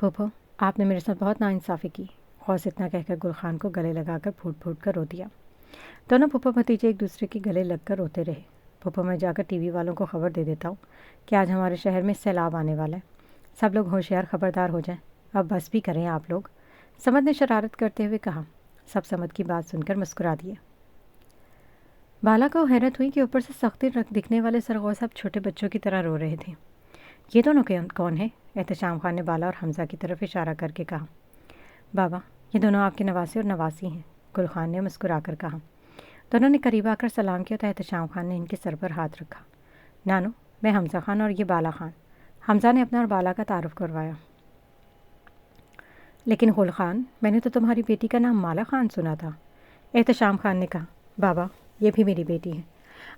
پھوپھو، آپ نے میرے ساتھ بہت ناانصافی کی، غوث اتنا کہہ کر گل خان کو گلے لگا کر پھوٹ پھوٹ کر رو دیا۔ دونوں پھوپھو بھتیجے ایک دوسرے کے گلے لگ کر روتے رہے۔ پھوپھو، میں جا کر ٹی وی والوں کو خبر دے دیتا ہوں کہ آج ہمارے شہر میں سیلاب آنے والا ہے، سب لوگ ہوشیار خبردار ہو جائیں۔ اب بس بھی کریں آپ لوگ، سمد نے شرارت کرتے ہوئے کہا۔ سب سمد کی بات سن کر مسکرا دیے۔ بالا کو حیرت ہوئی کہ اوپر سے سختی دکھنے والے سرغوش اب چھوٹے بچوں کی طرح رو رہے تھے۔ یہ دونوں کون ہیں؟ احتشام خان نے بالا اور حمزہ کی طرف اشارہ کر کے کہا۔ بابا، یہ دونوں آپ کے نواسے اور نواسی ہیں، گل خان نے مسکرا کر کہا۔ دونوں نے قریب آ کر سلام کیا تو احتشام خان نے ان کے سر پر ہاتھ رکھا۔ نانو، میں حمزہ خان اور یہ بالا خان۔ حمزہ نے اپنا اور بالا کا تعارف کروایا۔ لیکن گل خان، میں نے تو تمہاری بیٹی کا نام مالا خان سنا تھا، احتشام خان نے کہا۔ بابا، یہ بھی میری بیٹی ہے،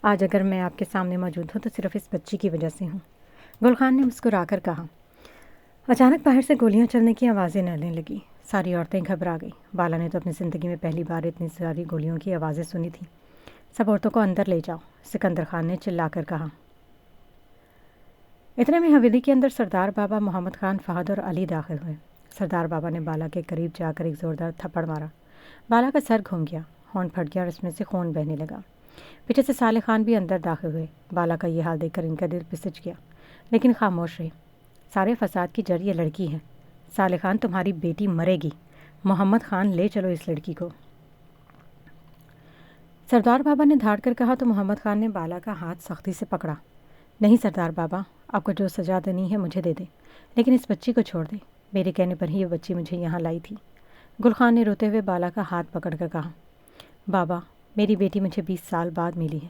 آج اگر میں آپ کے سامنے موجود ہوں تو صرف اس بچی کی وجہ سے ہوں، گل خان نے مسکرا کر کہا۔ اچانک باہر سے گولیاں چلنے کی آوازیں آنے لگیں۔ ساری عورتیں گھبرا گئیں۔ بالا نے تو اپنی زندگی میں پہلی بار اتنی ساری گولیوں کی آوازیں سنی تھیں۔ سب عورتوں کو اندر لے جاؤ، سکندر خان نے چلا کر کہا۔ اتنے میں حویلی کے اندر سردار بابا، محمد خان، فہد اور علی داخل ہوئے۔ سردار بابا نے بالا کے قریب جا کر ایک زوردار تھپڑ مارا۔ بالا کا سر گھوم گیا، ہونٹ پھٹ گیا اور اس میں سے خون بہنے لگا۔ پیچھے سے صالح خان بھی اندر داخل ہوئے۔ بالا کا یہ حال دیکھ کر ان کا دل پسچ گیا، لیکن خاموش رہے۔ سارے فساد کی جڑ یہ لڑکی ہے۔ صالح خان، تمہاری بیٹی مرے گی۔ محمد خان، لے چلو اس لڑکی کو۔ سردار بابا نے دھاڑ کر کہا تو محمد خان نے بالا کا ہاتھ سختی سے پکڑا۔ نہیں سردار بابا، آپ کو جو سزا دینی ہے مجھے دے دیں، لیکن اس بچی کو چھوڑ دیں، میرے کہنے پر ہی یہ بچی مجھے یہاں لائی تھی۔ گل خان نے روتے ہوئے بالا کا ہاتھ پکڑ کر کہا۔ بابا، میری بیٹی مجھے 20 سال بعد ملی ہے،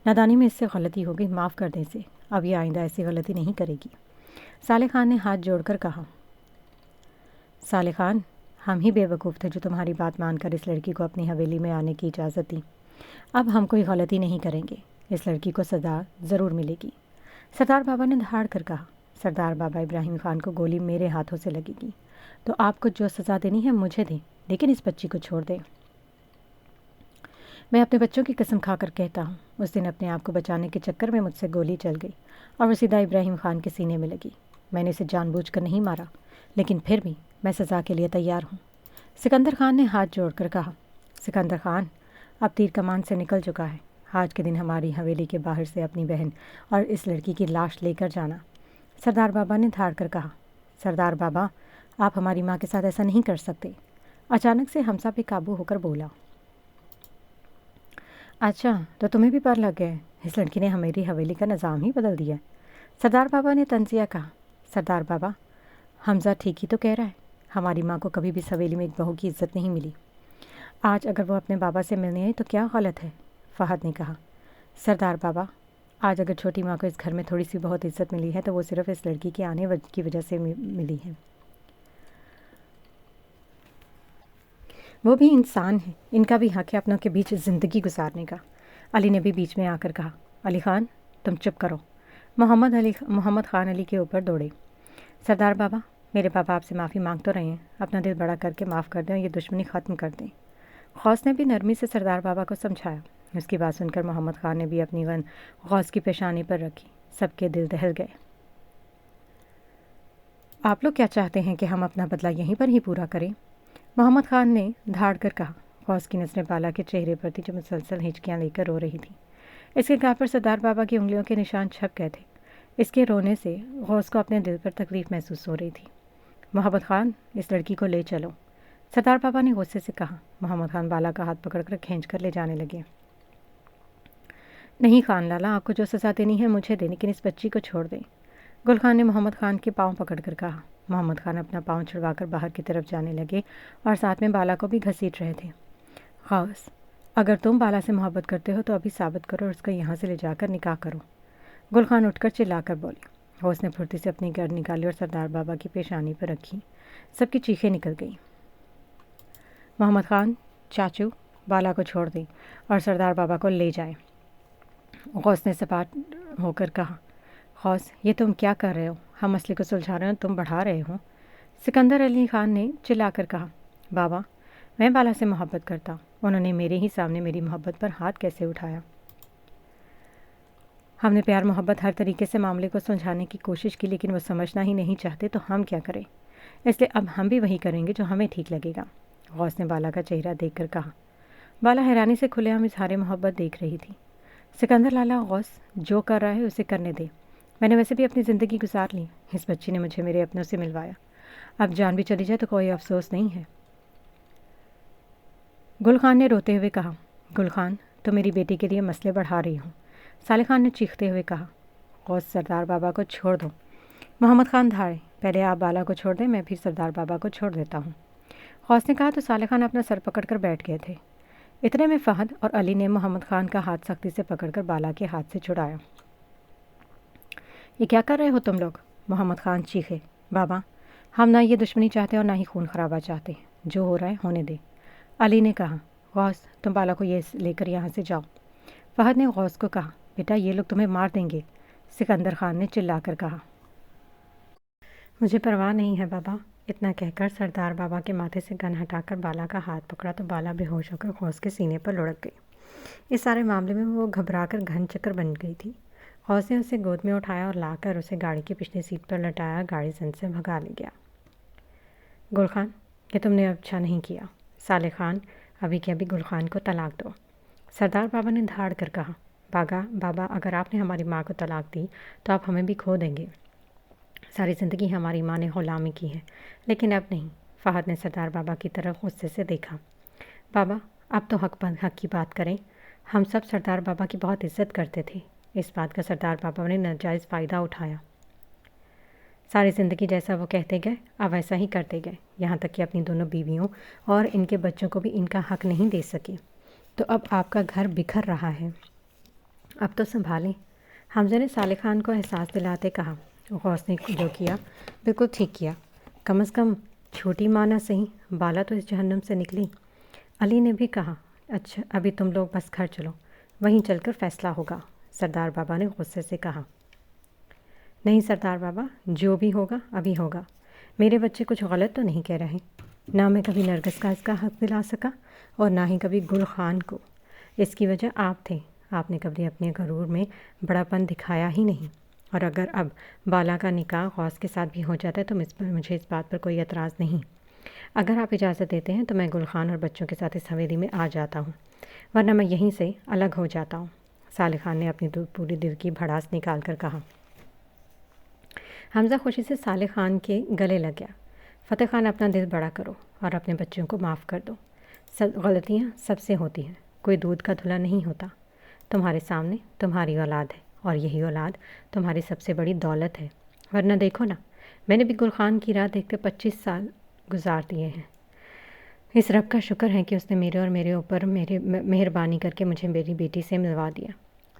نادانی میں اس سے غلطی ہو گئی، معاف کر دیں اسے، اب یہ آئندہ ایسی غلطی نہیں کرے گی۔ صالح خان نے ہاتھ جوڑ کر کہا۔ صالح خان، ہم ہی بے وقوف تھے جو تمہاری بات مان کر اس لڑکی کو اپنی حویلی میں آنے کی اجازت دی۔ اب ہم کوئی غلطی نہیں کریں گے، اس لڑکی کو سزا ضرور ملے گی، سردار بابا نے دھاڑ کر کہا۔ سردار بابا، ابراہیم خان کو گولی میرے ہاتھوں سے لگے گی تو آپ کو جو سزا دینی ہے مجھے دیں، لیکن اس بچی کو چھوڑ دیں۔ میں اپنے بچوں کی قسم کھا کر کہتا ہوں، اس دن اپنے آپ کو بچانے کے چکر میں مجھ سے گولی چل گئی اور وہ سیدھا ابراہیم خان کے سینے میں لگی۔ میں نے اسے جان بوجھ کر نہیں مارا، لیکن پھر بھی میں سزا کے لیے تیار ہوں۔ سکندر خان نے ہاتھ جوڑ کر کہا۔ سکندر خان، اب تیر کمان سے نکل چکا ہے، آج کے دن ہماری حویلی کے باہر سے اپنی بہن اور اس لڑکی کی لاش لے کر جانا، سردار بابا نے دھاڑ کر کہا۔ سردار بابا، آپ ہماری ماں کے ساتھ ایسا نہیں کر سکتے، اچانک سے حمزہ پہ قابو ہو کر بولا۔ اچھا، تو تمہیں بھی پر لگ گئے، اس لڑکی نے ہماری حویلی کا نظام ہی بدل دیا ہے، سردار بابا نے طنزیہ کہا۔ سردار بابا، حمزہ ٹھیک ہی تو کہہ رہا ہے، ہماری ماں کو کبھی بھی اس حویلی میں ایک بہو کی عزت نہیں ملی، آج اگر وہ اپنے بابا سے ملنے آئی تو کیا غلط ہے؟ فہد نے کہا۔ سردار بابا، آج اگر چھوٹی ماں کو اس گھر میں تھوڑی سی بہت عزت ملی ہے تو وہ صرف اس لڑکی کے آنے کی وجہ سے ملی ہے، وہ بھی انسان ہے، ان کا بھی حق ہے اپنوں کے بیچ زندگی گزارنے کا۔ علی نے بھی بیچ میں آ کر کہا۔ علی خان، تم چپ کرو۔ محمد خان علی کے اوپر دوڑے۔ سردار بابا، میرے بابا آپ سے معافی مانگ تو رہے ہیں، اپنا دل بڑا کر کے معاف کر دیں اور یہ دشمنی ختم کر دیں۔ غوث نے بھی نرمی سے سردار بابا کو سمجھایا۔ اس کی بات سن کر محمد خان نے بھی اپنی گن غوث کی پیشانی پر رکھی۔ سب کے دل دہل گئے۔ آپ لوگ کیا چاہتے ہیں کہ ہم اپنا بدلہ یہیں پر ہی پورا کریں؟ محمد خان نے دھاڑ کر کہا۔ غوث کی نظریں بالا کے چہرے پر تھی جو مسلسل ہچکیاں لے کر رو رہی تھی۔ اس کے گال پر سردار بابا کی انگلیوں کے نشان چھپ گئے تھے۔ اس کے رونے سے غوث کو اپنے دل پر تکلیف محسوس ہو رہی تھی۔ محمد خان، اس لڑکی کو لے چلو، سردار بابا نے غصے سے کہا۔ محمد خان بالا کا ہاتھ پکڑ کر کھینچ کر لے جانے لگے۔ نہیں خان لالا، آپ کو جو سزا دینی ہے مجھے دیں، لیکن اس بچی کو چھوڑ دیں، گل خان نے محمد خان کے پاؤں پکڑ کر کہا۔ محمد خان اپنا پاؤں چھڑوا کر باہر کی طرف جانے لگے اور ساتھ میں بالا کو بھی گھسیٹ رہے تھے۔ غوث، اگر تم بالا سے محبت کرتے ہو تو ابھی ثابت کرو اور اس کو یہاں سے لے جا کر نکاح کرو، گل خان اٹھ کر چلا کر بولے۔ غوث نے پھرتی سے اپنی گرد نکالی اور سردار بابا کی پیشانی پر رکھی۔ سب کی چیخیں نکل گئیں۔ محمد خان، چاچو، بالا کو چھوڑ دیں اور سردار بابا کو لے جائیں، غوث نے سپاٹ ہو کر کہا۔ غوث، یہ تم کیا کر رہے ہو؟ ہم مسئلے کو سلجھا رہے ہیں، تم بڑھا رہے ہو، سکندر علی خان نے چلا کر کہا۔ بابا، میں بالا سے محبت کرتا ہوں، انہوں نے میرے ہی سامنے میری محبت پر ہاتھ کیسے اٹھایا؟ ہم نے پیار محبت ہر طریقے سے معاملے کو سلجھانے کی کوشش کی، لیکن وہ سمجھنا ہی نہیں چاہتے تو ہم کیا کریں؟ اس لیے اب ہم بھی وہی کریں گے جو ہمیں ٹھیک لگے گا۔ غوث نے بالا کا چہرہ دیکھ کر کہا۔ بالا حیرانی سے کھلے عام اظہار محبت دیکھ رہی تھی۔ سکندر لالا، غوث جو کر رہا ہے اسے کرنے دے، میں نے ویسے بھی اپنی زندگی گزار لی، اس بچی نے مجھے میرے اپنوں سے ملوایا، اب جان بھی چلی جائے تو کوئی افسوس نہیں ہے۔ گل خان نے روتے ہوئے کہا۔ گل خان، تو میری بیٹی کے لیے مسئلے بڑھا رہی ہوں، صالح خان نے چیختے ہوئے کہا۔ غوث، سردار بابا کو چھوڑ دو۔ محمد خان دھاڑے، پہلے آپ بالا کو چھوڑ دیں، میں پھر سردار بابا کو چھوڑ دیتا ہوں۔ غوث نے کہا تو صالح خان اپنا سر پکڑ کر بیٹھ گئے تھے۔ اتنے میں فہد اور علی نے محمد خان کا ہاتھ سختی سے پکڑ کر بالا کے ہاتھ سے چھڑایا۔ یہ کیا کر رہے ہو تم لوگ؟ محمد خان چیخے۔ بابا، ہم نہ یہ دشمنی چاہتے اور نہ ہی خون خرابہ چاہتے، جو ہو رہا ہے ہونے دے، علی نے کہا۔ غوث، تم بالا کو یہ لے کر یہاں سے جاؤ۔ فہد نے غوث کو کہا۔ بیٹا، یہ لوگ تمہیں مار دیں گے، سکندر خان نے چلا کر کہا۔ مجھے پرواہ نہیں ہے بابا، اتنا کہہ کر سردار بابا کے ماتھے سے گن ہٹا کر بالا کا ہاتھ پکڑا تو بالا بے ہوش ہو کر غوث کے سینے پر لڑک گئی۔ اس سارے معاملے میں وہ گھبرا کر گھن چکر بن گئی تھی۔ غوث نے اسے گود میں اٹھایا اور لا کر اسے گاڑی کی پچھلی سیٹ پر لٹایا، گاڑی زن سے بھگا لے گیا۔ گل خان، یہ تم نے اچھا نہیں کیا۔ صالح خان، ابھی کے ابھی گل خان کو طلاق دو۔ سردار بابا نے دھاڑ کر کہا۔ بابا، اگر آپ نے ہماری ماں کو طلاق دی تو آپ ہمیں بھی کھو دیں گے۔ ساری زندگی ہماری ماں نے غلامی کی ہے، لیکن اب نہیں۔ فہد نے سردار بابا کی طرف غصے سے دیکھا۔ بابا، اب تو حق کی بات کریں، ہم سب سردار بابا کی بہت عزت کرتے تھے، اس بات کا سردار بابا نے ناجائز فائدہ اٹھایا۔ ساری زندگی جیسا وہ کہتے گئے اب ویسا ہی کرتے گئے، یہاں تک کہ اپنی دونوں بیویوں اور ان کے بچوں کو بھی ان کا حق نہیں دے سکے، تو اب آپ کا گھر بکھر رہا ہے، اب تو سنبھالیں۔ حمزہ نے صالح خان کو احساس دلاتے کہا۔ غوث نے جو کیا بالکل ٹھیک کیا، کم از کم چھوٹی ماں نہ صحیح، بالا تو اس جہنم سے نکلی۔ علی نے بھی کہا۔ اچھا، ابھی تم لوگ بس گھر چلو، وہیں چل کر فیصلہ ہوگا، سردار بابا نے غصے سے کہا۔ نہیں سردار بابا، جو بھی ہوگا ابھی ہوگا، میرے بچے کچھ غلط تو نہیں کہہ رہے، نہ میں کبھی نرگس کا اس کا حق دلا سکا اور نہ ہی کبھی گل خان کو، اس کی وجہ آپ تھے، آپ نے کبھی اپنے غرور میں بڑا پن دکھایا ہی نہیں، اور اگر اب بالا کا نکاح غوث کے ساتھ بھی ہو جاتا ہے تو مجھے اس بات پر کوئی اعتراض نہیں، اگر آپ اجازت دیتے ہیں تو میں گل خان اور بچوں کے ساتھ اس حویلی میں آ جاتا ہوں، ورنہ میں یہیں سے الگ ہو جاتا ہوں، صالح خان نے اپنی پوری دل کی بھڑاس نکال کر کہا۔ حمزہ خوشی سے صالح خان کے گلے لگ گیا۔ فتح خان، اپنا دل بڑا کرو اور اپنے بچوں کو معاف کر دو، سب غلطیاں سب سے ہوتی ہیں، کوئی دودھ کا دھلا نہیں ہوتا، تمہارے سامنے تمہاری اولاد ہے اور یہی اولاد تمہاری سب سے بڑی دولت ہے، ورنہ دیکھو نا، میں نے بھی گل خان کی راہ دیکھتے 25 سال گزار دیے ہیں، اس رب کا شکر ہے کہ اس نے میرے اوپر مہربانی کر کے مجھے میری بیٹی سے ملوا دیا،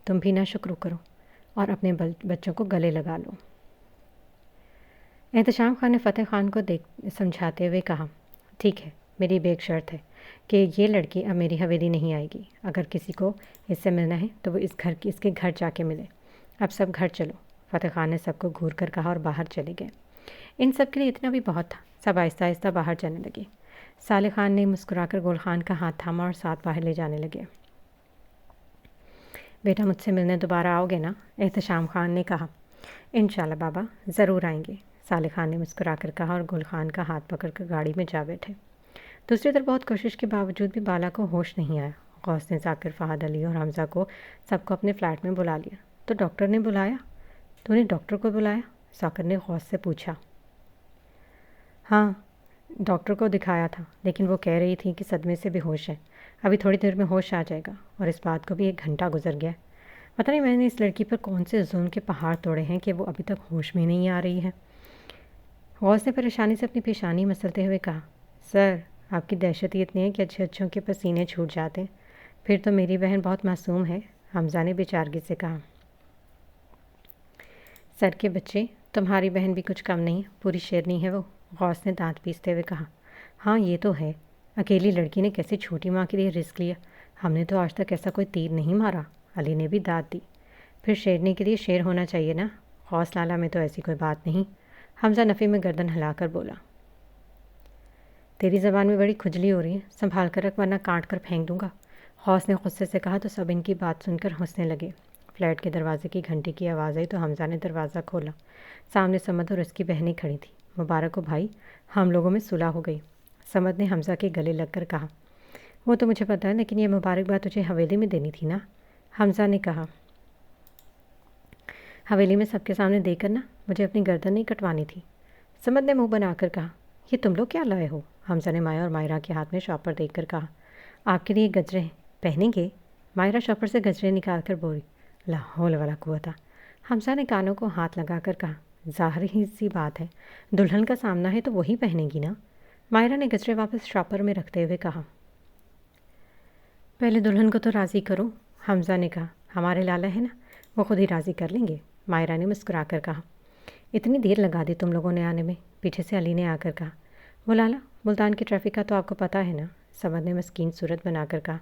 تم بھی نہ شکر کرو اور اپنے بچوں کو گلے لگا لو۔ احتشام خان نے فتح خان کو سمجھاتے ہوئے کہا۔ ٹھیک ہے، میری بھی ایک شرط ہے کہ یہ لڑکی اب میری حویلی نہیں آئے گی، اگر کسی کو اس سے ملنا ہے تو وہ اس کے گھر جا کے ملے، اب سب گھر چلو، فتح خان نے سب کو گھور کر کہا اور باہر چلے گئے۔ ان سب کے لیے اتنا بھی بہت تھا، سب آہستہ آہستہ باہر جانے لگے۔ صالح خان نے مسکرا کر گل خان کا ہاتھ تھاما اور ساتھ باہر لے جانے لگے۔ بیٹا، مجھ سے ملنے دوبارہ آؤ گے نا؟ احتشام خان نے کہا۔ انشاءاللہ بابا، ضرور آئیں گے، صالح خان نے مسکرا کر کہا اور گل خان کا ہاتھ پکڑ کر گاڑی میں جا بیٹھے۔ دوسری طرف بہت کوشش کے باوجود بھی بالا کو ہوش نہیں آیا۔ غوث نے ذاکر، فہد، علی اور حمزہ کو سب کو اپنے فلیٹ میں بلا لیا۔ تو ڈاکٹر نے بلایا؟ تو نے ڈاکٹر کو بلایا؟ ذاکر نے غوث سے پوچھا۔ ہاں، ڈاکٹر کو دکھایا تھا، لیکن وہ کہہ رہی تھی کہ صدمے سے بے ہوش ہے، ابھی تھوڑی دیر میں ہوش آ جائے گا، اور اس بات کو بھی 1 گھنٹہ گزر گیا۔ پتہ نہیں میں نے اس لڑکی پر کون سے ظلم کے پہاڑ توڑے ہیں کہ وہ ابھی تک ہوش میں نہیں آ رہی ہے۔ غوث نے پریشانی سے اپنی پیشانی مسلتے ہوئے کہا۔ سر، آپ کی دہشت ہی اتنی ہے کہ اچھے کے پسینے چھوٹ جاتے ہیں، پھر تو میری بہن بہت معصوم ہے، حمزہ نے بیچارگی سے کہا۔ سر کے بچے، تمہاری بہن بھی کچھ کم نہیں، پوری شیرنی ہے وہ، غوث نے دانت پیستے ہوئے کہا۔ ہاں یہ تو ہے، اکیلی لڑکی نے کیسے چھوٹی ماں کے لیے رسک لیا، ہم نے تو آج تک ایسا کوئی تیر نہیں مارا، علی نے بھی داد دی۔ پھر شیرنی کے لیے شیر ہونا چاہیے نا، غوث لالا میں تو ایسی کوئی بات نہیں، حمزہ نفی میں گردن ہلا کر بولا۔ تیری زبان میں بڑی کھجلی ہو رہی ہے، سنبھال کر رکھ ورنہ کاٹ کر پھینک دوں گا، غوث نے غصے سے کہا تو سب ان کی بات سن کر ہنسنے لگے۔ فلیٹ کے دروازے کی گھنٹی کی آواز آئی تو حمزہ نے دروازہ کھولا، سامنے سمد اور اس کی بہنیں کھڑی تھیں، مبارک ہو بھائی، ہم لوگوں میں صلح ہو گئی، سمد نے حمزہ کے گلے لگ کر کہا۔ وہ تو مجھے پتہ ہے، لیکن یہ مبارکباد تجھے حویلی میں دینی تھی نا، حمزہ نے کہا۔ حویلی میں سب کے سامنے دے کر نا، مجھے اپنی گردن نہیں کٹوانی تھی، سمد نے منہ بنا کر کہا۔ یہ تم لوگ کیا لائے ہو؟ حمزہ نے مایا اور مائرہ کے ہاتھ میں شاپر دیکھ کر کہا۔ آپ کے لیے گجرے ہیں، پہنیں گے؟ مائرہ شاپر سے گجرے نکال کر بولی۔ لا حول ولا قوت۔ حمزہ نے کانوں کو ہاتھ لگا کر کہا۔ ظاہر ہی سی بات ہے، دلہن کا سامنا ہے تو وہی پہنے گی نا، مائرہ نے گجرے واپس شاپر میں رکھتے ہوئے کہا۔ پہلے دلہن کو تو راضی کرو، حمزہ نے کہا۔ ہمارے لالا ہے نا، وہ خود ہی راضی کر لیں گے، مائرہ نے مسکرا کر کہا۔ اتنی دیر لگا دی تم لوگوں نے آنے میں، پیچھے سے علی نے آ کر کہا۔ وہ لالا، ملتان کی ٹریفک کا تو آپ کو پتہ ہے نا، سمد نے مسکین صورت بنا کر کہا۔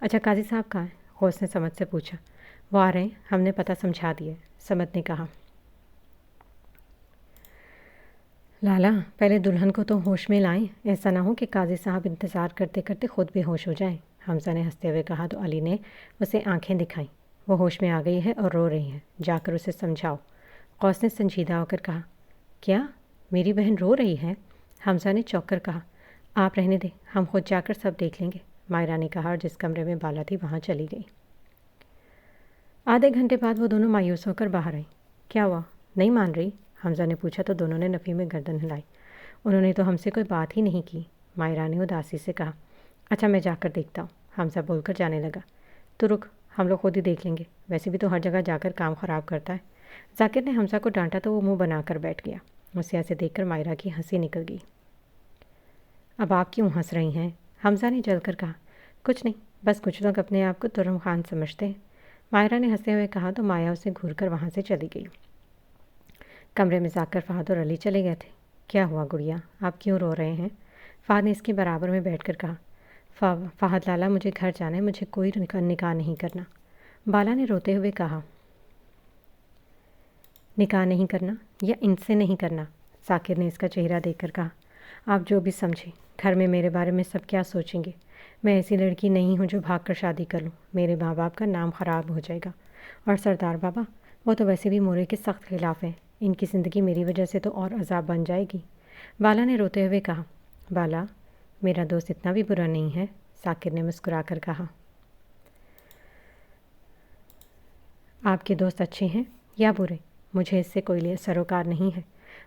اچھا قاضی صاحب کہاں ہیں؟ غوث نے سمد سے پوچھا۔ وہ آ رہے ہیں، ہم نے پتہ سمجھا دیا ہے، سمد نے کہا۔ لالا پہلے دلہن کو تو ہوش میں لائیں، ایسا نہ ہو کہ قاضی صاحب انتظار کرتے کرتے خود بے ہوش ہو جائیں، حمزہ نے ہنستے ہوئے کہا تو علی نے اسے آنکھیں دکھائیں۔ وہ ہوش میں آ گئی ہے اور رو رہی ہے، جا کر اسے سمجھاؤ، غوث نے سنجیدہ ہو کر کہا۔ کیا میری بہن رو رہی ہے؟ حمزہ نے چونک کر کہا۔ آپ رہنے دیں، ہم خود جا کر سب دیکھ لیں گے، مائرہ نے کہا اور جس کمرے میں بالا تھی وہاں چلی گئی۔ آدھے گھنٹے بعد وہ دونوں مایوس ہو کر باہر آئیں۔ کیا ہوا، نہیں مان رہی؟ حمزہ نے پوچھا تو دونوں نے نفی میں گردن ہلائی۔ انہوں نے تو ہم سے کوئی بات ہی نہیں کی، مائرہ نے اداسی سے کہا۔ اچھا میں جا کر دیکھتا ہوں، حمزہ بول کر جانے لگا۔ تو رک، ہم لوگ خود ہی دیکھ لیں گے، ویسے بھی تو ہر جگہ جا کر کام خراب کرتا ہے۔ ذاکر نے حمزہ کو ڈانٹا تو وہ منہ بنا کر بیٹھ گیا۔ اسے ایسے دیکھ کر مائرہ کی ہنسی نکل گئی۔ اب آپ کیوں ہنس رہی ہیں؟ حمزہ نے جل کر کہا۔ کچھ نہیں، بس کچھ لوگ اپنے آپ کو ترم خان سمجھتے ہیں، مائرہ نے ہنستے ہوئے کہا تو مایا اسے گھور کر وہاں سے چلی گئی۔ کمرے میں ذاکر، فہد اور علی چلے گئے تھے۔ کیا ہوا گڑیا، آپ کیوں رو رہے ہیں؟ فہد نے اس کے برابر میں بیٹھ کر کہا۔ فہد لالا مجھے گھر جانا ہے، مجھے کوئی نکاح نہیں کرنا، بالا نے روتے ہوئے کہا۔ نکاح نہیں کرنا یا ان سے نہیں کرنا؟ ذاکر نے اس کا چہرہ دیکھ کر کہا۔ آپ جو بھی سمجھیں، گھر میں میرے بارے میں سب کیا سوچیں گے؟ میں ایسی لڑکی نہیں ہوں جو بھاگ کر شادی کر لوں، میرے ماں باپ کا نام خراب ہو جائے گا، اور سردار بابا وہ تو ویسے بھی مورے کے سخت خلاف ہیں، ان کی زندگی میری وجہ سے تو اور عذاب بن جائے گی، بالا نے روتے ہوئے کہا۔ بالا میرا دوست اتنا بھی برا نہیں ہے، ذاکر نے مسکرا کر کہا۔ آپ کے دوست اچھے ہیں یا برے، مجھے اس سے کوئی سروکار نہیں ہے،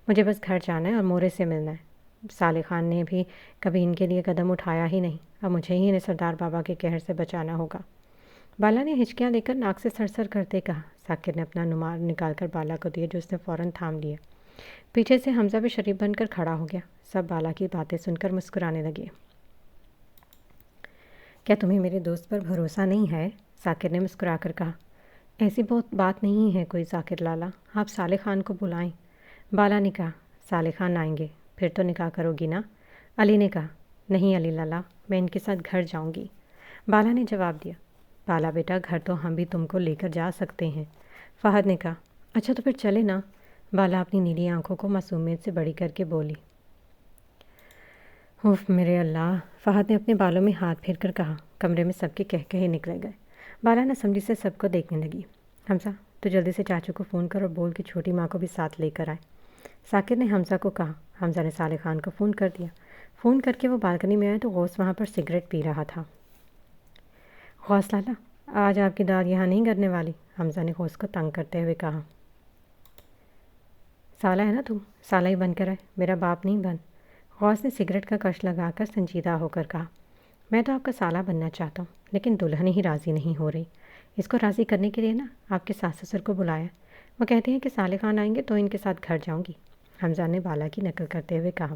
مجھے بس گھر جانا ہے اور مورے سے ملنا ہے۔ صالح خان نے بھی کبھی ان کے لیے قدم اٹھایا ہی نہیں، اب مجھے ہی انہیں سردار بابا کے قہر سے بچانا ہوگا، بالا نے ہچکیاں لے کر ناک سے سرسر کرتے کہا۔ ذاکر نے اپنا نمار نکال کر بالا کو دیا جو اس نے فوراً تھام لیا۔ پیچھے سے حمزہ بھی شریف بن کر کھڑا ہو گیا، سب بالا کی باتیں سن کر مسکرانے لگے۔ کیا تمہیں میرے دوست پر بھروسہ نہیں ہے؟ ذاکر نے مسکرا کر کہا۔ ایسی بہت بات نہیں ہے کوئی ذاکر لالا، آپ صالح خان کو بلائیں، بالا نے کہا۔ صالح خان آئیں گے پھر تو نکاح کرو گی نا؟ علی نے کہا۔ نہیں علی لالا، میں ان کے ساتھ گھر جاؤں گی، بالا نے جواب دیا۔ بالا بیٹا گھر تو ہم بھی تم کو لے کر جا سکتے ہیں، فہد نے کہا۔ اچھا تو پھر چلے نا، بالا اپنی نیلی آنکھوں کو معصومیت سے بڑی کر کے بولی۔ اوف میرے اللہ، فہد نے اپنے بالوں میں ہاتھ پھیر کر کہا۔ کمرے میں سب کے کہے نکلے گئے، بالا ناسمجھی سے سب کو دیکھنے لگی۔ حمزہ تو جلدی سے چاچو کو فون کر اور بول کہ چھوٹی ماں کو بھی ساتھ لے کر آئے، ذاکر نے حمزہ کو کہا۔ حمزہ نے صالح خان کو فون کر دیا۔ فون کر کے وہ بالکنی میں آئے تو غوث وہاں پر سگریٹ پی رہا تھا۔ غوث لالا آج آپ کی داد یہاں نہیں کرنے والی، حمزہ نے غوث کو تنگ کرتے ہوئے کہا۔ سالہ ہے نا تو، سالہ ہی بن کر آئے، میرا باپ نہیں بن، غوث نے سگریٹ کا کش لگا کر سنجیدہ ہو کر کہا۔ میں تو آپ کا سالہ بننا چاہتا ہوں، لیکن دلہن ہی راضی نہیں ہو رہی، اس کو راضی کرنے کے لیے نا آپ کے ساس سسر کو بلایا، وہ کہتے ہیں کہ صالح خان آئیں گے تو ان کے ساتھ گھر جاؤں گی، حمزہ نے بالا کی نقل کرتے ہوئے کہا۔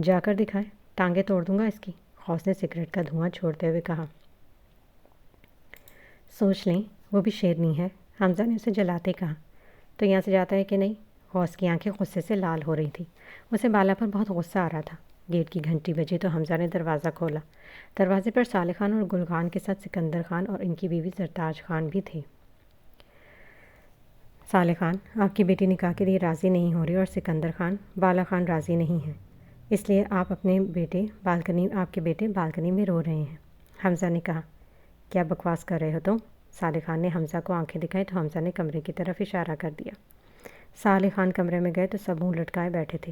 جا کر دکھائے، ٹانگیں توڑ دوں گا اس کی، غوث نے سگریٹ کا دھواں چھوڑتے ہوئے کہا۔ سوچ لیں، وہ بھی شیرنی ہے، حمزہ نے اسے جلاتے کہا۔ تو یہاں سے جاتا ہے کہ نہیں؟ غوث کی آنکھیں غصے سے لال ہو رہی تھیں، اسے بالا پر بہت غصہ آ رہا تھا۔ گیٹ کی گھنٹی بجی تو حمزہ نے دروازہ کھولا، دروازے پر صالح خان اور گل خان کے ساتھ سکندر خان اور ان کی بیوی زرتاج خان بھی تھے۔ صالح خان آپ کی بیٹی نکاح کے لیے راضی نہیں ہو رہی اور سکندر خان بالا خان راضی نہیں ہیں، اس لیے آپ کے بیٹے بالکنی میں رو رہے ہیں، حمزہ نے کہا۔ کیا بکواس کر رہے ہو تم؟ صالح خان نے حمزہ کو آنکھیں دکھائی تو حمزہ نے کمرے کی طرف اشارہ کر دیا۔ صالح خان کمرے میں گئے تو سب منہ لٹکائے بیٹھے تھے،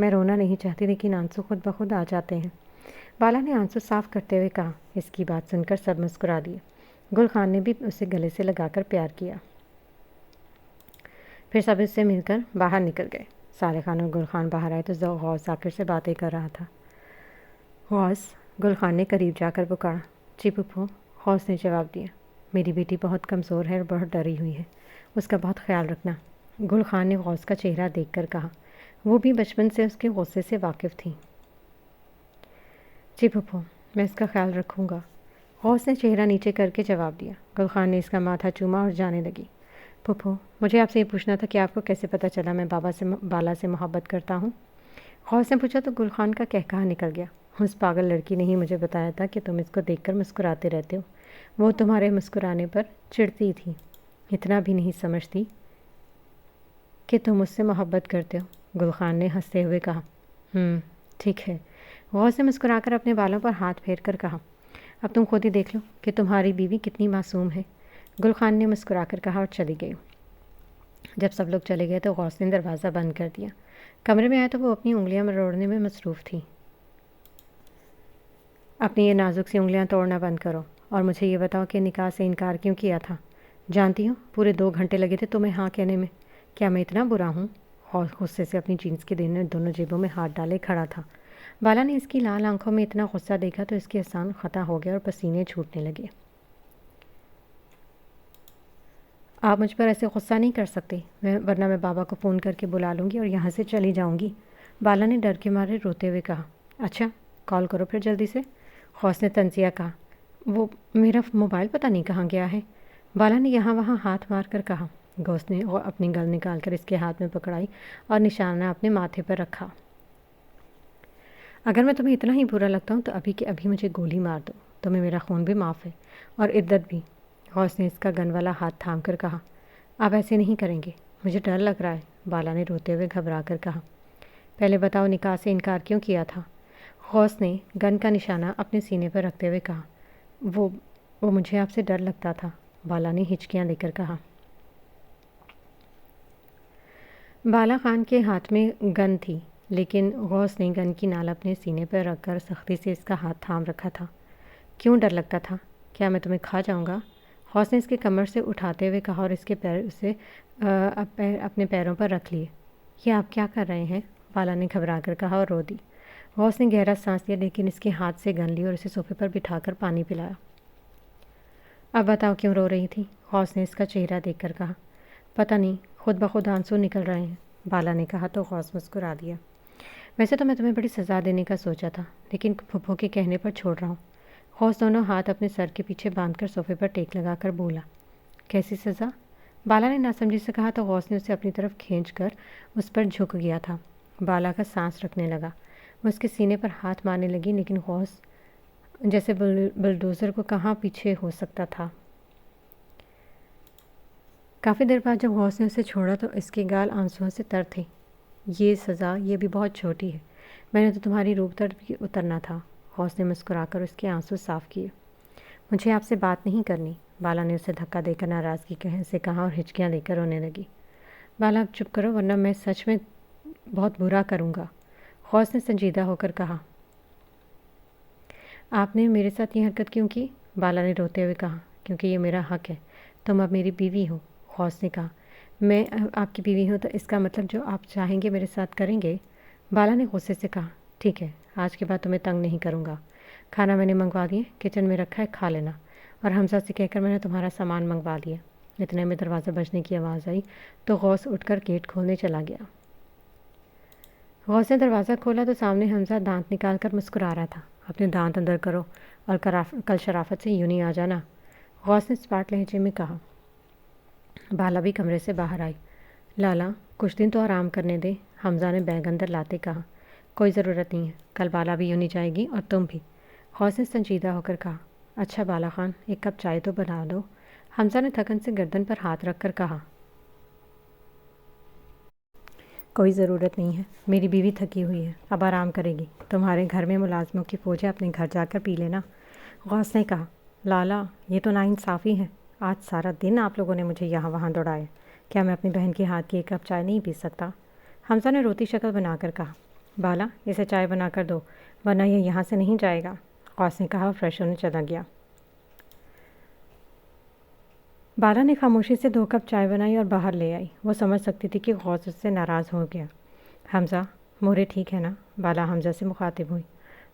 میں رونا نہیں چاہتی لیکن آنسو خود بخود آ جاتے ہیں۔ بالا نے آنسو صاف کرتے ہوئے کہا۔ اس کی بات سن کر سب مسکرا دیے۔ گل خان نے بھی اسے گلے سے لگا کر پیار کیا۔ پھر سب اس سے مل کر باہر نکل گئے۔ صالح خان اور گل خان باہر آئے تو غوث ذاکر سے باتیں کر رہا تھا۔ غوث، گل خان نے قریب جا کر پکارا۔ جی پھپھو، غوث نے جواب دیا۔ میری بیٹی بہت کمزور ہے اور بہت ڈری ہوئی ہے، اس کا بہت خیال رکھنا۔ گل خان نے غوث کا چہرہ دیکھ کر کہا۔ وہ بھی بچپن سے اس کے غصے سے واقف تھی۔ جی پھپھو، میں اس کا خیال رکھوں گا، غوث نے چہرہ نیچے کر کے جواب دیا۔ گل خان نے اس کا ماتھا چوما اور جانے لگی۔ پھپھو، مجھے آپ سے یہ پوچھنا تھا کہ آپ کو کیسے پتہ چلا میں بالا سے محبت کرتا ہوں؟ غوث نے پوچھا تو گل خان کا کہکہا نکل گیا۔ اس پاگل لڑکی نے ہی مجھے بتایا تھا کہ تم اس کو دیکھ کر مسکراتے رہتے ہو۔ وہ تمہارے مسکرانے پر چڑھتی تھی، اتنا بھی نہیں سمجھتی کہ تم اس سے محبت کرتے ہو، گل خان نے ہنستے ہوئے کہا۔ ٹھیک ہے، غوث نے مسکرا کر اپنے بالوں پر ہاتھ پھیر کر کہا۔ اب تم خود ہی دیکھ لو کہ تمہاری بیوی کتنی معصوم ہے، گل خان نے مسکرا کر کہا اور چلی گئی۔ جب سب لوگ چلے گئے تو غوث نے دروازہ بند کر دیا۔ کمرے میں آیا تو وہ اپنی انگلیاں مروڑنے میں مصروف تھی۔ اپنی یہ نازک سی انگلیاں توڑنا بند کرو اور مجھے یہ بتاؤ کہ نکاح سے انکار کیوں کیا تھا؟ جانتی ہوں پورے 2 گھنٹے لگے تھے تمہیں ہاں کہنے میں۔ کیا میں اتنا برا ہوں؟ غصے سے اپنی جینس کے دونوں جیبوں میں ہاتھ ڈالے کھڑا تھا۔ بالا نے اس کی لال آنکھوں میں اتنا غصہ دیکھا تو اس کی احسان خطا ہو گیا اور پسینے چھوٹنے لگے۔ آپ مجھ پر ایسے غصہ نہیں کر سکتے، ورنہ میں بابا کو فون کر کے بلا لوں گی اور یہاں سے چلی جاؤں گی، بالا نے ڈر کے مارے روتے ہوئے کہا۔ اچھا، کال کرو پھر جلدی سے، غوث نے طنزیہ کہا۔ وہ میرا موبائل پتہ نہیں کہاں گیا ہے، بالا نے یہاں وہاں ہاتھ مار کر کہا۔ غوث نے اپنی گل نکال کر اس کے ہاتھ میں پکڑائی اور نشانہ اپنے ماتھے پر رکھا۔ اگر میں تمہیں اتنا ہی برا لگتا ہوں تو ابھی کے ابھی مجھے گولی مار دو، تمہیں میرا خون بھی معاف ہے اور عدت بھی، غوث نے اس کا گن والا ہاتھ تھام کر کہا۔ آپ ایسے نہیں کریں گے، مجھے ڈر لگ رہا ہے، بالا نے روتے ہوئے گھبرا کر کہا۔ پہلے بتاؤ نکاح سے انکار کیوں کیا تھا؟ غوث نے گن کا نشانہ اپنے سینے پر رکھتے ہوئے کہا۔ وہ مجھے آپ سے ڈر لگتا تھا، بالا نے ہچکیاں لے کر کہا۔ بالا خان کے ہاتھ میں گن تھی لیکن غوث نے گن کی نال اپنے سینے پر رکھ کر سختی سے اس کا ہاتھ تھام رکھا تھا۔ کیوں ڈر لگتا تھا؟ کیا میں تمہیں کھا جاؤں گا؟ غوث نے اس کے کمر سے اٹھاتے ہوئے کہا اور اس کے پیر اسے اپنے پیروں پر رکھ لیے۔ یہ آپ کیا کر رہے ہیں؟ بالا نے گھبرا کر کہا اور رو دی۔ غوث نے گہرا سانس لیا لیکن اس کے ہاتھ سے گن لی اور اسے صوفے پر بٹھا کر پانی پلایا۔ اب بتاؤ کیوں رو رہی تھی؟ غوث نے اس کا چہرہ دیکھ کر کہا۔ پتہ نہیں، خود بخود آنسو نکل رہے ہیں، بالا نے کہا تو غوث مسکرا دیا۔ ویسے تو میں تمہیں بڑی سزا دینے کا سوچا تھا لیکن پھپھو کے کہنے پر چھوڑ رہا ہوں۔ غوث دونوں ہاتھ اپنے سر کے پیچھے باندھ کر صوفے پر ٹیک لگا کر بولا۔ کیسی سزا؟ بالا نے ناسمجھی سے کہا تو غوث نے اسے اپنی طرف کھینچ کر اس پر جھک گیا تھا۔ بالا کا سانس رکھنے لگا، وہ اس کے سینے پر ہاتھ مارنے لگی لیکن غوث جیسے بلڈوزر کو کہاں پیچھے ہو سکتا تھا۔ کافی دیر بعد جب غوث نے اسے چھوڑا تو اس کے گال آنسوؤں سے تر تھے۔ یہ سزا یہ بھی بہت چھوٹی ہے، میں نے تو تمہاری روح تک بھی اترنا تھا، غوث نے مسکرا کر اس کے آنسو صاف کیے۔ مجھے آپ سے بات نہیں کرنی، بالا نے اسے دھکا دے کر ناراضگی سے کہا اور ہچکیاں لے کر رونے لگی۔ بالا اب چپ کرو ورنہ میں سچ میں بہت برا کروں گا، غوث نے سنجیدہ ہو کر کہا۔ آپ نے میرے ساتھ یہ حرکت کیوں کی؟ بالا نے روتے ہوئے کہا۔ کیونکہ یہ میرا حق ہے، تم اب میری بیوی ہو، غوث نے کہا۔ میں آپ کی بیوی ہوں تو اس کا مطلب جو آپ چاہیں گے میرے ساتھ کریں گے، بالا نے غصے سے کہا۔ ٹھیک ہے، آج کے بعد تمہیں تنگ نہیں کروں گا، کھانا میں نے منگوا دیا، کچن میں رکھا ہے، کھا لینا، اور حمزہ سے کہہ کر میں نے تمہارا سامان منگوا دیا۔ اتنے میں دروازہ بجنے کی آواز آئی تو غوث اٹھ کر گیٹ کھولنے چلا گیا۔ غوث نے دروازہ کھولا تو سامنے حمزہ دانت نکال کر مسکرا رہا تھا۔ اپنے دانت اندر کرو اور کل شرافت سے یوں نہیں آ جانا، غوث نے اسپاٹ لہجے میں کہا۔ بالا بھی کمرے سے باہر آئی۔ لالا کچھ دن تو آرام کرنے دے، حمزہ نے بیگ اندر لاتے کہا۔ کوئی ضرورت نہیں ہے، کل بالا بھی یوں نہیں جائے گی اور تم بھی، غوث نے سنجیدہ ہو کر کہا۔ اچھا بالا خان، ایک کپ چائے تو بنا دو، حمزہ نے تھکن سے گردن پر ہاتھ رکھ کر کہا۔ کوئی ضرورت نہیں ہے، میری بیوی تھکی ہوئی ہے، اب آرام کرے گی، تمہارے گھر میں ملازموں کی فوج ہے، اپنے گھر جا کر پی لینا، غوث نے کہا۔ لالا یہ تو ناانصافی ہے، آج سارا دن آپ لوگوں نے مجھے یہاں وہاں دوڑایا، کیا میں اپنی بہن کے ہاتھ کی ایک کپ چائے نہیں پی سکتا؟ حمزہ نے روتی شکل بنا کر کہا۔ بالا اسے چائے بنا کر دو ورنہ یہ یہاں سے نہیں جائے گا، غوث نے کہا اور فریش ہونے چلا گیا۔ بالا نے خاموشی سے 2 کپ چائے بنائی اور باہر لے آئی۔ وہ سمجھ سکتی تھی کہ غوث اس سے ناراض ہو گیا۔ حمزہ، مورے ٹھیک ہے نا؟ بالا حمزہ سے مخاطب ہوئی۔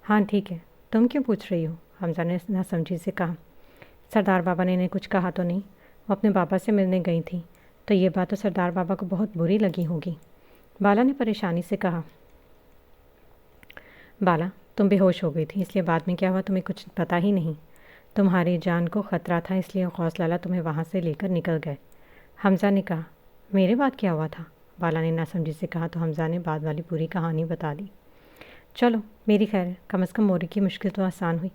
ہاں ٹھیک ہے، تم کیوں پوچھ رہی ہو؟ حمزہ نے ناسمجھی سے کہا۔ سردار بابا نے انہیں کچھ کہا تو نہیں؟ وہ اپنے بابا سے ملنے گئی تھی تو یہ بات تو سردار بابا کو بہت بری لگی ہوگی، بالا نے پریشانی سے کہا۔ بالا، تم بے ہوش ہو گئی تھی، اس لیے بعد میں کیا ہوا تمہیں کچھ پتہ ہی نہیں۔ تمہاری جان کو خطرہ تھا اس لیے غوث لالا تمہیں وہاں سے لے کر نکل گئے۔ حمزہ نے کہا۔ میرے بعد کیا ہوا تھا؟ بالا نے ناسمجھی سے کہا تو حمزہ نے بعد والی پوری کہانی بتا دی۔ چلو میری خیر ہے، کم از کم موری کی مشکل تو آسان ہوئی۔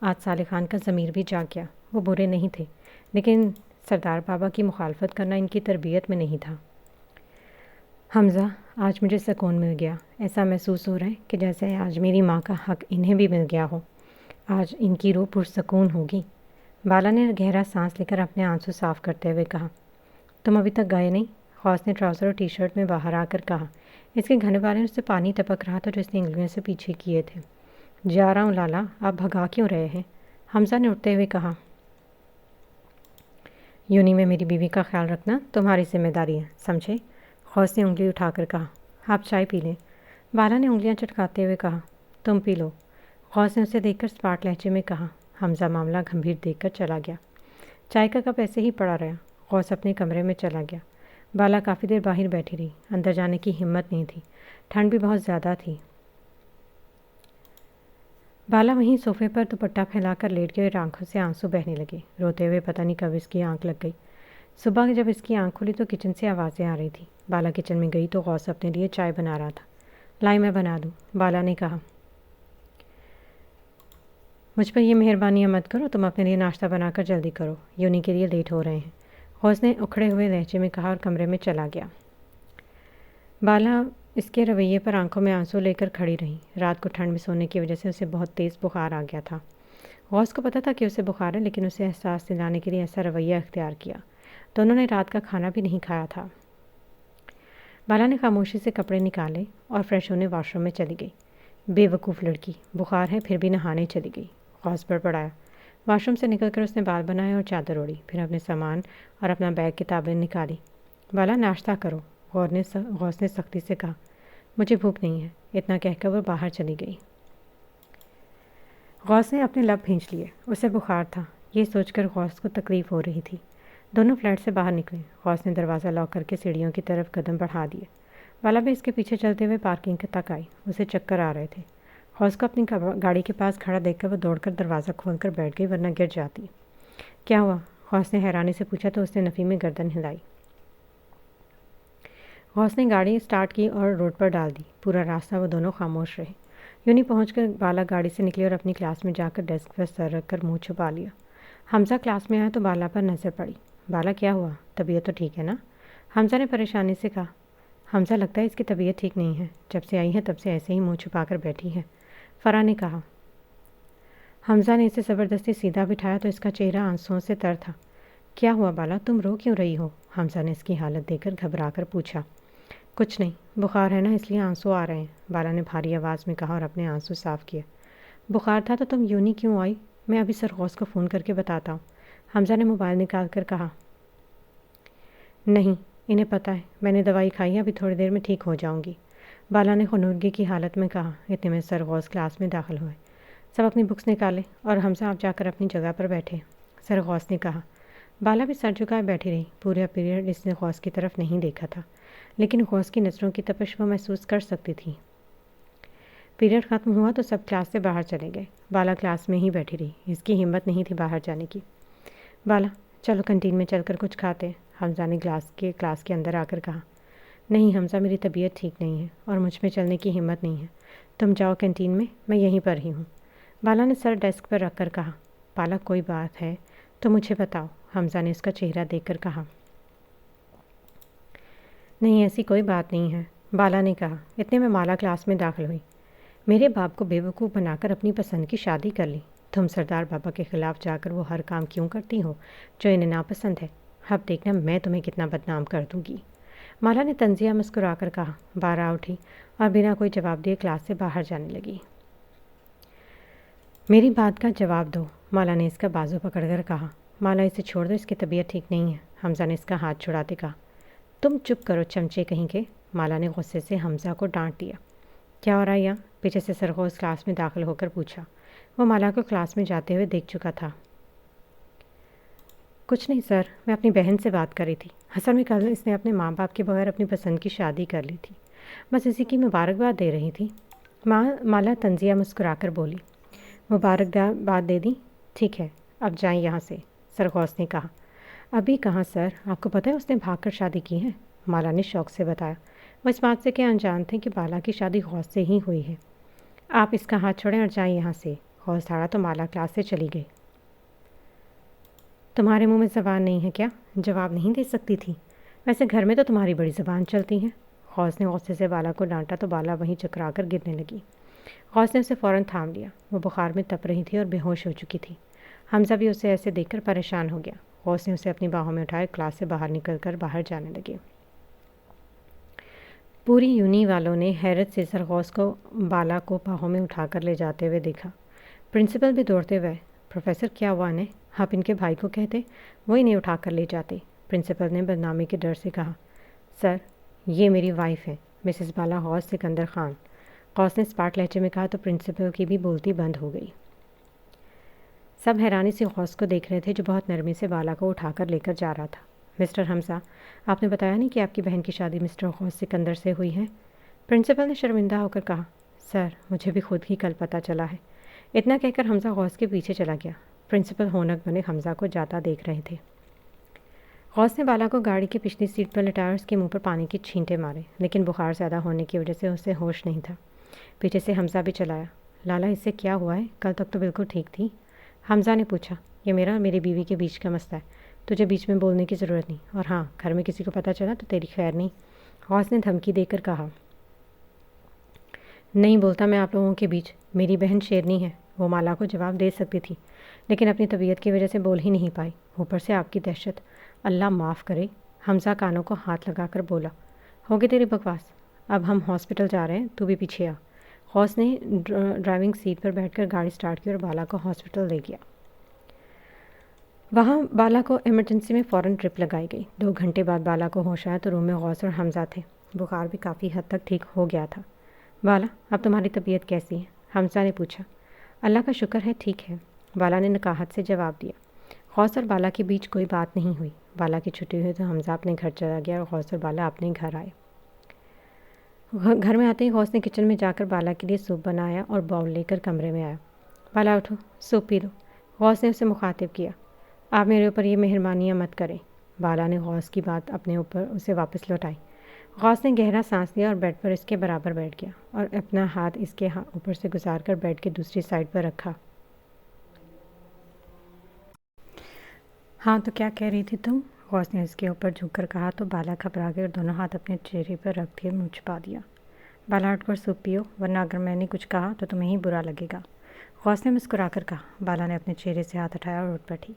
آج صالح خان کا ضمیر بھی جاگ گیا۔ وہ برے نہیں تھے لیکن سردار بابا کی مخالفت کرنا ان کی تربیت میں نہیں تھا۔ حمزہ، آج مجھے سکون مل گیا۔ ایسا محسوس ہو رہا ہے کہ جیسے آج میری ماں کا حق انہیں بھی مل گیا ہو۔ آج ان کی روح پرسکون ہوگی۔ بالا نے گہرا سانس لے کر اپنے آنسو صاف کرتے ہوئے کہا۔ تم ابھی تک گئے نہیں؟ غوث نے ٹراؤزر اور ٹی شرٹ میں باہر آ کر کہا۔ اس کے گھنے والے اس سے پانی ٹپک رہا تھا جو اس نے انگلیوں سے پیچھے کیے تھے۔ جا رہا ہوں لالا، آپ بھگا کیوں رہے ہیں؟ حمزہ نے اٹھتے ہوئے کہا۔ یونی میں میری بیوی کا خیال رکھنا تمہاری ذمہ داری ہے، سمجھے؟ غوث نے انگلی اٹھا کر کہا۔ آپ چائے پی لیں۔ بالا نے انگلیاں چٹکاتے ہوئے کہا۔ تم پی لو، غوث نے اسے دیکھ کر سپاٹ لہجے میں کہا۔ حمزہ معاملہ گھمبیر دیکھ کر چلا گیا۔ چائے کا کپ ایسے ہی پڑا رہا۔ غوث اپنے کمرے میں چلا گیا۔ بالا کافی دیر باہر بیٹھی رہی، اندر جانے کی ہمت نہیں تھی، ٹھنڈ بھی بہت زیادہ تھی۔ بالا وہیں صوفے پر دوپٹہ پھیلا کر لیٹ گئی اور آنکھوں سے آنسو بہنے لگے۔ روتے ہوئے پتہ نہیں کب اس کی آنکھ لگ گئی۔ صبح جب اس کی آنکھ کھلی تو کچن سے آوازیں آ رہی تھیں۔ بالا کچن میں گئی تو غوث اپنے لیے چائے بنا رہا تھا۔ لائی میں بنا دوں، بالا نے کہا۔ مجھ پر یہ مہربانیاں مت کرو، تم اپنے لیے ناشتہ بنا کر جلدی کرو، یونی کے لیے لیٹ ہو رہے ہیں، غوث نے اکھڑے ہوئے لہجے میں کہا اور کمرے میں چلا گیا۔ بالا اس کے رویے پر آنکھوں میں آنسو لے کر کھڑی رہی۔ رات کو ٹھنڈ میں سونے کی وجہ سے اسے بہت تیز بخار آ گیا تھا۔ غوث کو پتہ تھا کہ اسے بخار ہے لیکن اسے احساس دلانے کے لیے ایسا رویہ اختیار کیا۔ دونوں نے رات کا کھانا بھی نہیں کھایا تھا۔ بالا نے خاموشی سے کپڑے نکالے اور فریش ہونے واش روم میں چلی گئی۔ بے وقوف لڑکی، بخار ہے پھر بھی نہانے چلی گئی، غوث بڑبڑایا۔ واش روم سے نکل کر اس نے بال بنائے اور چادر اوڑھی، پھر اپنے سامان اور اپنا بیگ کتابیں نکالی۔ بالا ناشتہ کرو، غوث نے سختی سے کہا۔ مجھے بھوک نہیں ہے، اتنا کہہ کر وہ باہر چلی گئی۔ غوث نے اپنے لب بھینچ لیے، اسے بخار تھا، یہ سوچ کر غوث کو تکلیف ہو رہی تھی۔ دونوں فلیٹ سے باہر نکلے۔ غوث نے دروازہ لاک کر کے سیڑھیوں کی طرف قدم بڑھا دیے۔ بالا بھی اس کے پیچھے چلتے ہوئے پارکنگ تک آئی، اسے چکر آ رہے تھے۔ غوث کو اپنی گاڑی کے پاس کھڑا دیکھ کر وہ دوڑ کر دروازہ کھول کر بیٹھ گئی ورنہ گر جاتی۔ کیا ہوا؟ غوث نے حیرانی سے پوچھا تو اس نے نفی میں گردن ہلائی۔ غوث نے گاڑی سٹارٹ کی اور روڈ پر ڈال دی۔ پورا راستہ وہ دونوں خاموش رہے۔ یونی پہنچ کر بالا گاڑی سے نکلی اور اپنی کلاس میں جا کر ڈیسک پر سر رکھ کر منہ چھپا لیا۔ حمزہ کلاس میں آیا تو بالا پر نظر پڑی۔ بالا کیا ہوا؟ طبیعت تو ٹھیک ہے نا؟ حمزہ نے پریشانی سے کہا۔ حمزہ لگتا ہے اس کی طبیعت ٹھیک نہیں ہے، جب سے آئی ہے تب سے ایسے ہی منہ چھپا کر بیٹھی ہے، فرح نے کہا۔ حمزہ نے اسے زبردستی سیدھا بٹھایا تو اس کا چہرہ آنسوؤں سے تر تھا۔ کیا ہوا بالا، تم رو کیوں رہی ہو؟ حمزہ نے اس کی حالت دیکھ کر گھبرا کر پوچھا۔ کچھ نہیں، بخار ہے نا اس لیے آنسو آ رہے ہیں، بالا نے بھاری آواز میں کہا اور اپنے آنسو صاف کیا۔ بخار تھا تو تم یونی کیوں آئی؟ میں ابھی سر غوث کو فون کر کے بتاتا ہوں، حمزہ نے موبائل نکال کر کہا۔ نہیں، انہیں پتہ ہے، میں نے دوائی کھائی ہے، ابھی تھوڑی دیر میں ٹھیک ہو جاؤں گی، بالا نے خنودگی کی حالت میں کہا۔ اتنے میں سر غوث کلاس میں داخل ہوئے۔ سب اپنی بکس نکالے اور حمزہ آپ جا کر اپنی جگہ پر بیٹھے، سر غوث نے کہا۔ بالا بھی سر جھکائے بیٹھی رہی۔ پورا پیریڈ اس نے غوث کی طرف نہیں دیکھا تھا لیکن غوث کی نظروں کی تپش وہ محسوس کر سکتی تھی۔ پیریڈ ختم ہوا تو سب کلاس سے باہر چلے گئے۔ بالا کلاس میں ہی بیٹھی رہی، اس کی ہمت نہیں تھی باہر جانے کی۔ بالا چلو کینٹین میں چل کر کچھ کھاتے، حمزہ نے کلاس کے اندر آ کر کہا۔ نہیں حمزہ، میری طبیعت ٹھیک نہیں ہے اور مجھ میں چلنے کی ہمت نہیں ہے، تم جاؤ کینٹین میں یہیں پر ہی ہوں، بالا نے سر ڈیسک پر رکھ کر کہا۔ بالا کوئی بات ہے تو مجھے بتاؤ، حمزہ نے اس کا چہرہ دیکھ کر کہا۔ نہیں ایسی کوئی بات نہیں ہے، بالا نے کہا۔ اتنے میں مالا کلاس میں داخل ہوئی۔ میرے باپ کو بے وقوف بنا کر اپنی پسند کی شادی کر لی، تم سردار بابا کے خلاف جا کر وہ ہر کام کیوں کرتی ہو جو انہیں ناپسند ہے؟ اب دیکھنا میں تمہیں کتنا بدنام کر دوں گی، مالا نے تنزیہ مسکرا کر کہا۔ بارہ اٹھی اور بنا کوئی جواب دیے کلاس سے باہر جانے لگی۔ میری بات کا جواب دو، مالا نے اس کا بازو پکڑ کر کہا۔ مالا اسے چھوڑ دو، اس کی طبیعت ٹھیک نہیں ہے، حمزہ نے اس کا ہاتھ چھڑاتے کہا۔ تم چپ کرو چمچے کہیں کے، مالا نے غصے سے حمزہ کو ڈانٹ دیا۔ کیا ہو رہا ہے یہاں؟ پیچھے سے سرغوز کلاس میں داخل ہو کر پوچھا۔ وہ مالا کو کلاس میں جاتے ہوئے دیکھ چکا تھا۔ کچھ نہیں سر، میں اپنی بہن سے بات کر رہی تھی۔ اصل میں کل اس نے اپنے ماں باپ کے بغیر اپنی پسند کی شادی کر لی تھی، بس اسی کی مبارکباد دے رہی تھی۔ مالا تنزیہ مسکرا کر بولی۔ مبارکباد دے دی؟ ٹھیک ہے، اب جائیں یہاں سے، سرغوز نے کہا۔ ابھی کہاں سر، آپ کو پتہ ہے اس نے بھاگ کر شادی کی ہے، مالا نے شوق سے بتایا۔ وہ اس بات سے کیا انجان تھے کہ بالا کی شادی غوث سے ہی ہوئی ہے۔ آپ اس کا ہاتھ چھوڑیں اور جائیں یہاں سے، غوث دھاڑا تو مالا کلاس سے چلی گئی۔ تمہارے منہ میں زبان نہیں ہے کیا؟ جواب نہیں دے سکتی تھی؟ ویسے گھر میں تو تمہاری بڑی زبان چلتی ہے۔ غوث نے غصے سے بالا کو ڈانٹا تو بالا وہیں چکرا کر گرنے لگی۔ غوث نے اسے فوراً تھام لیا۔ وہ بخار میں تپ رہی تھی اور بے ہوش ہو چکی تھی۔ حمزہ بھی اسے ایسے دیکھ کر پریشان ہو گیا۔ غوث نے اسے اپنی باہوں میں اٹھائے کلاس سے باہر نکل کر باہر جانے لگے۔ پوری یونی والوں نے حیرت سے سرغوز کو بالا کو باہوں میں اٹھا کر لے جاتے ہوئے دیکھا۔ پرنسپل بھی دوڑتے ہوئے، پروفیسر کیا ہوا انہیں؟ آپ ان کے بھائی کو کہتے، وہ انہیں اٹھا کر لے جاتے۔ پرنسپل نے بدنامی کے ڈر سے کہا۔ سر، یہ میری وائف ہے، مسز بالا غوث سکندر خان، غوث نے اسپاٹ لہجے میں کہا تو پرنسپل کی بھی بولتی بند ہو گئی۔ سب حیرانی سے غوث کو دیکھ رہے تھے جو بہت نرمی سے بالا کو اٹھا کر لے کر جا رہا تھا۔ مسٹر حمزہ، آپ نے بتایا نہیں کہ آپ کی بہن کی شادی مسٹر غوث سکندر سے ہوئی ہے؟ پرنسپل نے شرمندہ ہو کر کہا۔ سر، مجھے بھی خود ہی کل پتہ چلا ہے۔ اتنا کہہ کر حمزہ غوث کے پیچھے چلا گیا۔ پرنسپل ہونک بنے حمزہ کو جاتا دیکھ رہے تھے۔ غوث نے بالا کو گاڑی کی پچھلی سیٹ پر لٹایا اور اس کے منہ پر پانی کی چھینٹے مارے، لیکن بخار زیادہ ہونے کی وجہ سے اسے ہوش نہیں تھا۔ پیچھے سے حمزہ بھی چلایا۔ لالا، اس سے کیا ہوا ہے؟ کل تک تو بالکل ٹھیک تھی۔ حمزہ نے پوچھا۔ یہ میرا اور میری بیوی کے بیچ کا مسئلہ ہے، تجھے بیچ میں بولنے کی ضرورت نہیں، اور ہاں، گھر میں کسی کو پتہ چلا تو تیری خیر نہیں، غوث نے دھمکی دے کر کہا۔ نہیں بولتا میں آپ لوگوں کے بیچ، میری بہن شیرنی ہے، وہ مالا کو جواب دے سکتی تھی، لیکن اپنی طبیعت کی وجہ سے بول ہی نہیں پائی، اوپر سے آپ کی دہشت، اللہ معاف کرے۔ حمزہ کانوں کو ہاتھ لگا کر بولا۔ ہوگی تیری بکواس، اب ہم ہاسپٹل جا رہے ہیں، تو بھی پیچھے آ۔ غوث نے ڈرائیونگ سیٹ پر بیٹھ کر گاڑی سٹارٹ کی اور بالا کو ہاسپٹل لے گیا۔ وہاں بالا کو ایمرجنسی میں فوراً ٹرپ لگائی گئی۔ 2 گھنٹے بعد بالا کو ہوش آیا تو روم میں غوث اور حمزہ تھے۔ بخار بھی کافی حد تک ٹھیک ہو گیا تھا۔ بالا، اب تمہاری طبیعت کیسی ہے؟ حمزہ نے پوچھا۔ اللہ کا شکر ہے ٹھیک ہے، بالا نے نکاہت سے جواب دیا۔ غوث اور بالا کے بیچ کوئی بات نہیں ہوئی۔ بالا کی چھٹی ہوئی تو حمزہ اپنے گھر چلا گیا اور غوث اور بالا اپنے گھر آئے۔ گھر میں آتے ہی غوث نے کچن میں جا کر بالا کے لیے سوپ بنایا اور باؤل لے کر کمرے میں آیا۔ بالا اٹھو، سوپ پی لو، غوث نے اسے مخاطب کیا۔ آپ میرے اوپر یہ مہربانیاں مت کریں۔ بالا نے غوث کی بات اپنے اوپر اسے واپس لوٹائی۔ غوث نے گہرا سانس لیا اور بیڈ پر اس کے برابر بیٹھ گیا اور اپنا ہاتھ اس کے اوپر سے گزار کر بیڈ کے دوسری سائڈ پر رکھا۔ ہاں تو کیا کہہ رہی تھی تم؟ غوث نے اس کے اوپر جھک کر کہا تو بالا گھبرا گئی اور دونوں ہاتھ اپنے چہرے پر رکھ کے منہ چھپا دیا۔ بالا اٹھ کر سوپ پیو، ورنہ اگر میں نے کچھ کہا تو تمہیں ہی برا لگے گا، غوث نے مسکرا کر کہا۔ بالا نے اپنے چہرے سے ہاتھ اٹھایا اور اٹھ بیٹھی۔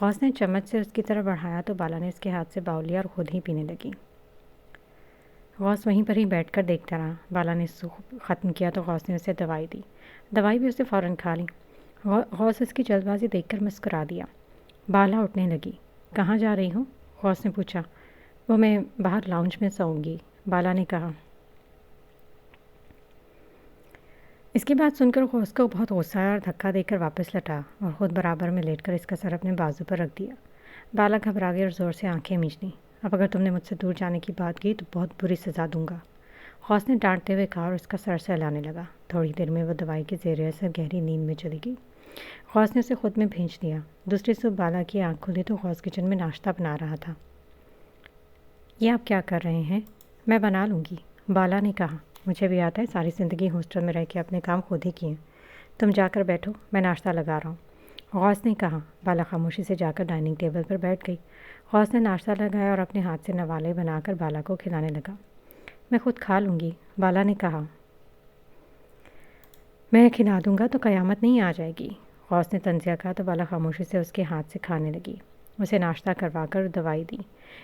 غوث نے چمچ سے اس کی طرف بڑھایا تو بالا نے اس کے ہاتھ سے باؤل لیا اور خود ہی پینے لگی۔ غوث وہیں پر ہی بیٹھ کر دیکھتا رہا۔ بالا نے سوپ ختم کیا تو غوث نے اسے دوائی دی۔ دوائی بھی اسے فوراً کھا لی۔ غوث اس کی جلد بازی دیکھ کر مسکرا دیا۔ بالا اٹھنے لگی۔ کہاں جا رہی ہوں؟ غوث نے پوچھا۔ وہ میں باہر لاؤنج میں سوؤں گی، بالا نے کہا۔ اس کی بات سن کر غوث کو بہت غصہ آیا اور دھکا دے کر واپس لٹا اور خود برابر میں لیٹ کر اس کا سر اپنے بازو پر رکھ دیا۔ بالا گھبرا گئی اور زور سے آنکھیں میچ لیں۔ اب اگر تم نے مجھ سے دور جانے کی بات کی تو بہت بری سزا دوں گا، غوث نے ڈانٹتے ہوئے کہا اور اس کا سر سہلانے لگا۔ تھوڑی دیر میں وہ دوائی کے زیر اثر گہری نیند میں چلی گئی۔ غوث نے اسے خود میں بھیج دیا۔ دوسری صبح بالا کی آنکھ کھلی تو غوث کچن میں ناشتہ بنا رہا تھا۔ یہ آپ کیا کر رہے ہیں؟ میں بنا لوں گی، بالا نے کہا۔ مجھے بھی آتا ہے، ساری زندگی ہاسٹل میں رہ کے اپنے کام خود ہی کیے۔ تم جا کر بیٹھو، میں ناشتہ لگا رہا ہوں، غوث نے کہا۔ بالا خاموشی سے جا کر ڈائننگ ٹیبل پر بیٹھ گئی۔ غوث نے ناشتہ لگایا اور اپنے ہاتھ سے نوالے بنا کر بالا کو کھلانے لگا۔ میں خود کھا لوں گی، بالا نے کہا۔ میں کھلا دوں گا تو قیامت نہیں آ جائے گی، غوث نے طنزیہ کہا تو بالا خاموشی سے اس کے ہاتھ سے کھانے لگی۔ اسے ناشتہ کروا کر دوائی دی۔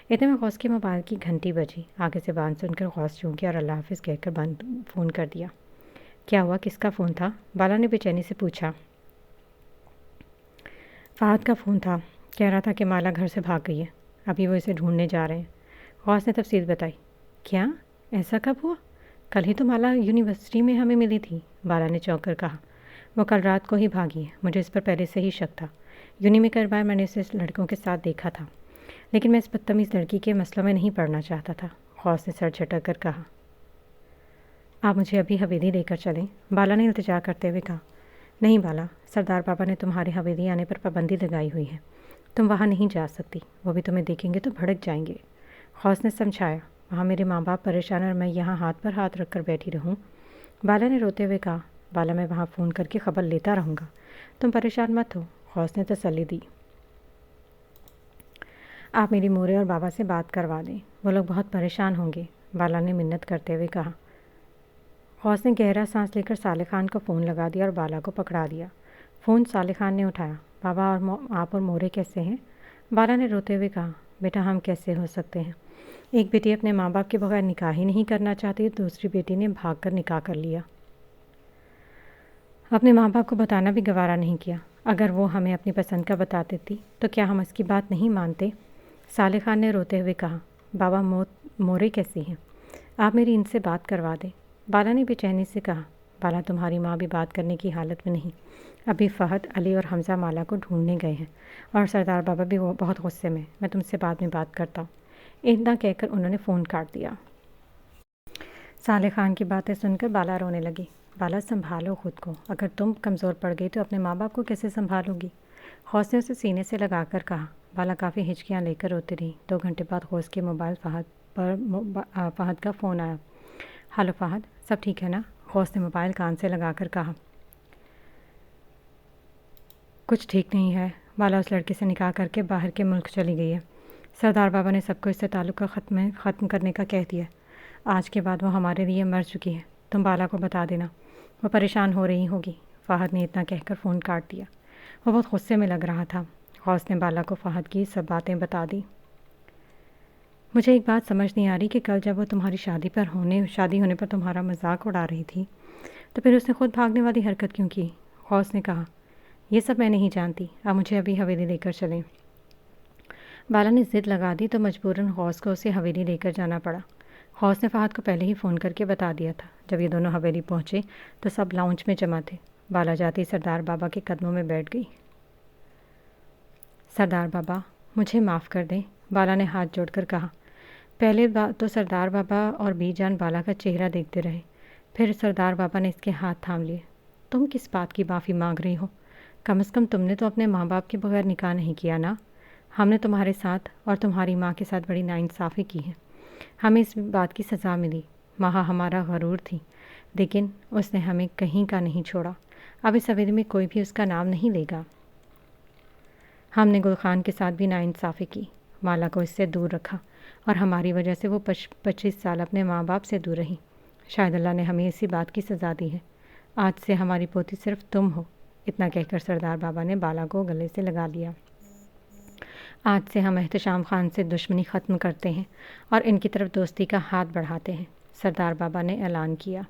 اتنے میں غوث کے موبائل کی گھنٹی بجی۔ آگے سے بات سن کر غوث چونکے اور اللہ حافظ کہہ کر بند فون کر دیا۔ کیا ہوا؟ کس کا فون تھا؟ بالا نے بے چینی سے پوچھا۔ فہد کا فون تھا، کہہ رہا تھا کہ مالا گھر سے بھاگ گئی ہے، ابھی وہ اسے ڈھونڈنے جا رہے ہیں۔ غوث نے تفصیل بتائی۔ کیا؟ ایسا کب ہوا؟ کل ہی تو مالا یونیورسٹی میں ہمیں ملی تھی، بالا نے چونک کر کہا۔ وہ کل رات کو ہی بھاگی ہے، مجھے اس پر پہلے سے ہی شک تھا۔ یونی میں کئی بار میں نے اسے لڑکوں کے ساتھ دیکھا تھا، لیکن میں اس بدتمیز لڑکی کے مسئلوں میں نہیں پڑنا چاہتا تھا۔ غوث نے سر جھٹک کر کہا۔ آپ مجھے ابھی حویلی لے کر چلیں، بالا نے التجا کرتے ہوئے کہا۔ نہیں بالا، سردار بابا نے تمہارے حویلی آنے پر پابندی لگائی ہوئی ہے، تم وہاں نہیں جا سکتی، وہ بھی تمہیں دیکھیں گے تو بھڑک جائیں گے۔ غوث نے سمجھایا۔ وہاں میرے ماں باپ پریشان اور میں یہاں ہاتھ پر ہاتھ رکھ کر بیٹھی رہوں؟ بالا نے روتے ہوئے کہا۔ بالا میں وہاں فون کر کے خبر لیتا رہوں گا، تم پریشان مت ہو، غوث نے تسلی دی۔ آپ میری مورے اور بابا سے بات کروا دیں، وہ لوگ بہت پریشان ہوں گے، بالا نے منت کرتے ہوئے کہا۔ غوث نے گہرا سانس لے کر صالح خان کو فون لگا دیا اور بالا کو پکڑا دیا۔ فون صالح خان نے اٹھایا۔ بابا اور آپ اور مورے کیسے ہیں؟ بالا نے روتے ہوئے کہا۔ بیٹا ہم کیسے ہو سکتے ہیں؟ ایک بیٹی اپنے ماں باپ کے بغیر نکاح ہی نہیں کرنا چاہتی، دوسری بیٹی نے بھاگ کر نکاح کر لیا۔ اپنے ماں باپ کو بتانا بھی گوارا نہیں کیا، اگر وہ ہمیں اپنی پسند کا بتا دیتی تو کیا ہم اس کی بات نہیں مانتے؟ صالح خان نے روتے ہوئے کہا۔ بابا مورے کیسی ہیں؟ آپ میری ان سے بات کروا دیں، بالا نے بے چینی سے کہا۔ بالا تمہاری ماں بھی بات کرنے کی حالت میں نہیں، ابھی فہد، علی اور حمزہ مالا کو ڈھونڈنے گئے ہیں، اور سردار بابا بھی بہت غصے میں تم سے بعد میں بات کرتا ہوں، اتنا کہہ کر انہوں نے فون کاٹ دیا۔ صالح خان کی باتیں سن کر بالا رونے لگی۔ بالا سنبھالو خود کو، اگر تم کمزور پڑ گئی تو اپنے ماں باپ کو کیسے سنبھالو گی؟ غوث نے اسے سینے سے لگا کر کہا۔ بالا کافی ہچکیاں لے کر روتی رہی۔ 2 گھنٹے بعد غوث کے موبائل فہد کا فون آیا۔ ہلو فہد، سب ٹھیک ہے نا؟ غوث نے موبائل کان سے لگا کر کہا۔ کچھ ٹھیک نہیں ہے، بالا اس لڑکے سے نکاح کر کے باہر کے ملک چلی گئی ہے، سردار بابا نے سب کو اس سے تعلق ختم کرنے کا کہہ دیا۔ آج کے بعد وہ ہمارے لیے مر چکی ہے، تم بالا کو بتا دینا، وہ پریشان ہو رہی ہوگی۔ فہد نے اتنا کہہ کر فون کاٹ دیا۔ وہ بہت غصے میں لگ رہا تھا۔ غوث نے بالا کو فہد کی سب باتیں بتا دی۔ مجھے ایک بات سمجھ نہیں آ رہی کہ کل جب وہ تمہاری شادی ہونے پر تمہارا مذاق اڑا رہی تھی تو پھر اس نے خود بھاگنے والی حرکت کیوں کی؟ غوث نے کہا۔ یہ سب میں نہیں جانتی، اب مجھے ابھی حویلی لے کر چلیں۔ بالا نے ضد لگا دی تو مجبوراً غوث کو اسے حویلی لے کر جانا پڑا۔ غوث نے فہد کو پہلے ہی فون کر کے بتا دیا تھا۔ جب یہ دونوں حویلی پہنچے تو سب لاؤنج میں جمع تھے۔ بالا جاتی سردار بابا کے قدموں میں بیٹھ گئی۔ سردار بابا مجھے معاف کر دیں، بالا نے ہاتھ جوڑ کر کہا۔ پہلے تو سردار بابا اور بی جان بالا کا چہرہ دیکھتے رہے، پھر سردار بابا نے اس کے ہاتھ تھام لیے۔ تم کس بات کی معافی مانگ رہی ہو؟ کم از کم تم نے تو اپنے ماں باپ کے بغیر نکاح نہیں کیا نا؟ ہم نے تمہارے ساتھ اور تمہاری ماں کے ساتھ بڑی ناانصافی کی ہے، ہمیں اس بات کی سزا ملی۔ ماں ہمارا غرور تھی، لیکن اس نے ہمیں کہیں کا نہیں چھوڑا، اب اس حویلی میں کوئی بھی اس کا نام نہیں لے گا۔ ہم نے گل خان کے ساتھ بھی ناانصافی کی، مالا کو اس سے دور رکھا، اور ہماری وجہ سے وہ 25 سال اپنے ماں باپ سے دور رہی۔ شاید اللہ نے ہمیں اسی بات کی سزا دی ہے۔ آج سے ہماری پوتی صرف تم ہو۔ اتنا کہہ کر سردار بابا نے بالا کو گلے سے لگا لیا۔ آج سے ہم احتشام خان سے دشمنی ختم کرتے ہیں اور ان کی طرف دوستی کا ہاتھ بڑھاتے ہیں، سردار بابا نے اعلان کیا۔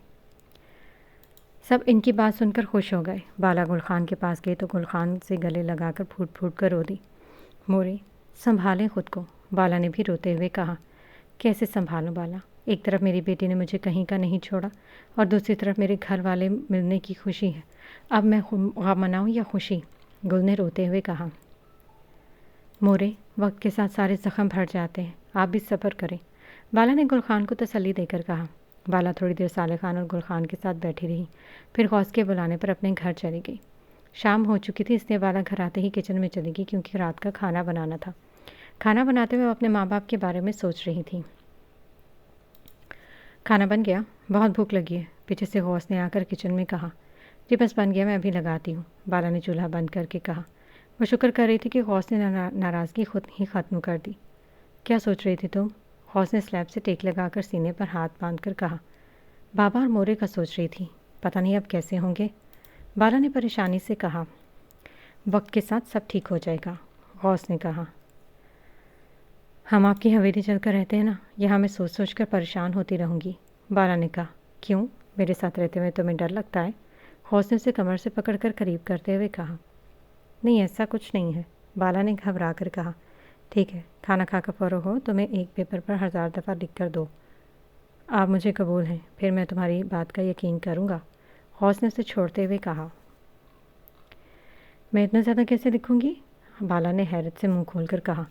سب ان کی بات سن کر خوش ہو گئے۔ بالا گل خان کے پاس گئی تو گل خان سے گلے لگا کر پھوٹ پھوٹ کر رو دی۔ مورے سنبھالیں خود کو، بالا نے بھی روتے ہوئے کہا۔ کیسے سنبھالوں بالا؟ ایک طرف میری بیٹی نے مجھے کہیں کا نہیں چھوڑا اور دوسری طرف میرے گھر والے ملنے کی خوشی ہے، اب میں غم مناؤں یا خوشی؟ گل نے روتے ہوئے کہا۔ مورے وقت کے ساتھ سارے زخم بھر جاتے ہیں، آپ بھی صبر کریں، بالا نے گل خان کو تسلی دے کر کہا۔ بالا تھوڑی دیر صالح خان اور گل خان کے ساتھ بیٹھی رہی، پھر غوث کے بلانے پر اپنے گھر چلی گئی۔ شام ہو چکی تھی، اس لیے بالا گھر آتے ہی کچن میں چلی گئی کیونکہ رات کا کھانا بنانا تھا۔ کھانا بناتے ہوئے وہ اپنے ماں باپ کے بارے میں سوچ رہی تھی۔ کھانا بن گیا؟ بہت بھوک لگی ہے، پیچھے سے غوث نے آ کر کچن میں کہا۔ جی بس بن گیا، میں ابھی لگاتی ہوں، بالا نے چولہا بند کر کے کہا۔ وہ شکر کر رہی تھی کہ غوث نے ناراضگی خود ہی ختم کر دی۔ کیا سوچ رہی تھی تم؟ غوث نے سلیب سے ٹیک لگا کر سینے پر ہاتھ باندھ کر کہا۔ بابا اور مورے کا سوچ رہی تھی، پتہ نہیں اب کیسے ہوں گے، بالا نے پریشانی سے کہا۔ وقت کے ساتھ سب ٹھیک ہو جائے گا، غوث نے کہا۔ ہم آپ کی حویلی چل کر رہتے ہیں نا، یہاں میں سوچ سوچ کر پریشان ہوتی رہوں گی، بالا نے کہا۔ کیوں؟ میرے ساتھ رہتے ہوئے تمہیں ڈر لگتا ہے؟ حوصلے سے کمر سے پکڑ کر قریب کرتے ہوئے کہا۔ نہیں، ایسا کچھ نہیں ہے، بالا نے گھبرا کر کہا۔ ٹھیک ہے، کھانا کھا کر فارغ ہو تو میں ایک پیپر پر 1000 دفعہ لکھ کر دو، آپ مجھے قبول ہیں، پھر میں تمہاری بات کا یقین کروں گا، حوصلے سے چھوڑتے ہوئے کہا۔ میں اتنا زیادہ کیسے لکھوں گی؟ بالا نے حیرت سے منہ کھول کر کہا۔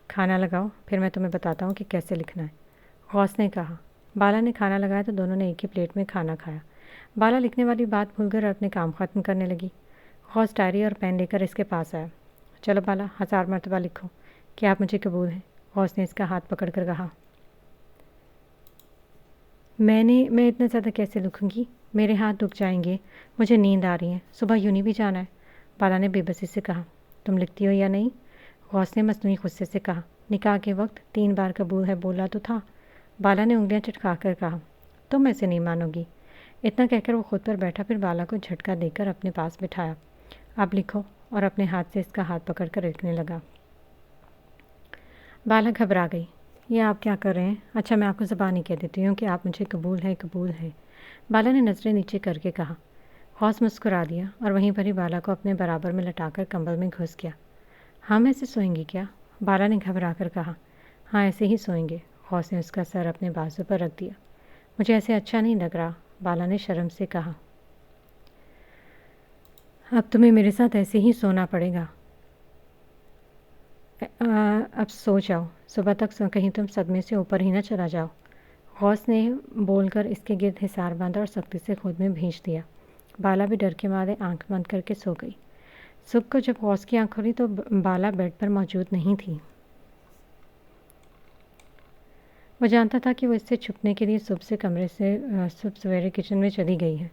کھانا لگاؤ، پھر میں تمہیں بتاتا ہوں کہ کیسے لکھنا ہے، غوث نے کہا۔ بالا نے کھانا لگایا تو دونوں نے ایک ہی پلیٹ میں کھانا کھایا۔ بالا لکھنے والی بات بھول کر اپنے کام ختم کرنے لگی۔ غوث ڈائری اور پین لے کر اس کے پاس آیا۔ چلو بالا، 1000 مرتبہ لکھو کہ آپ مجھے قبول ہیں، غوث نے اس کا ہاتھ پکڑ کر کہا۔ میں اتنا زیادہ کیسے لکھوں گی؟ میرے ہاتھ دکھ جائیں گے، مجھے نیند آ رہی ہے، صبح یونی بھی جانا ہے، بالا نے بے بسی سے کہا۔ تم لکھتی ہو یا نہیں؟ غوث نے مصنوعی غصے سے کہا۔ نکاح کے وقت 3 بار قبول ہے بولا تو تھا، بالا نے انگلیاں چٹکا کر کہا۔ تم ایسے نہیں مانو گی، اتنا کہہ کر وہ خود پر بیٹھا، پھر بالا کو جھٹکا دے کر اپنے پاس بٹھایا۔ اب لکھو، اور اپنے ہاتھ سے اس کا ہاتھ پکڑ کر لکھنے لگا۔ بالا گھبرا گئی۔ یہ آپ کیا کر رہے ہیں؟ اچھا، میں آپ کو زبانی کہہ دیتی ہوں کہ آپ مجھے قبول ہے، بالا نے نظریں نیچے کر کے کہا۔ غوث مسکرا دیا اور وہیں پر ہی بالا کو اپنے برابر میں لٹا کر کمبل میں گھس گیا۔ ہم ایسے سوئیں گے کیا؟ بالا نے گھبرا کر کہا۔ ہاں، ایسے ہی سوئیں گے، غوث نے اس کا سر اپنے بازو پر رکھ دیا۔ مجھے ایسے اچھا نہیں لگ رہا، بالا نے شرم سے کہا۔ اب تمہیں میرے ساتھ ایسے ہی سونا پڑے گا، اب سو جاؤ، صبح تک کہیں تم صدمے سے اوپر ہی نہ چلا جاؤ، غوث نے بول کر اس کے گرد حصار باندھا اور سختی سے خود میں بھیج دیا۔ بالا بھی ڈر کے مارے آنکھ بند کر کے سو گئی۔ صبح کو جب غوث کی آنکھ کھلی تو بالا بیڈ پر موجود نہیں تھی۔ وہ جانتا تھا کہ وہ اس سے چھپنے کے لیے صبح سویرے کچن میں چلی گئی ہے۔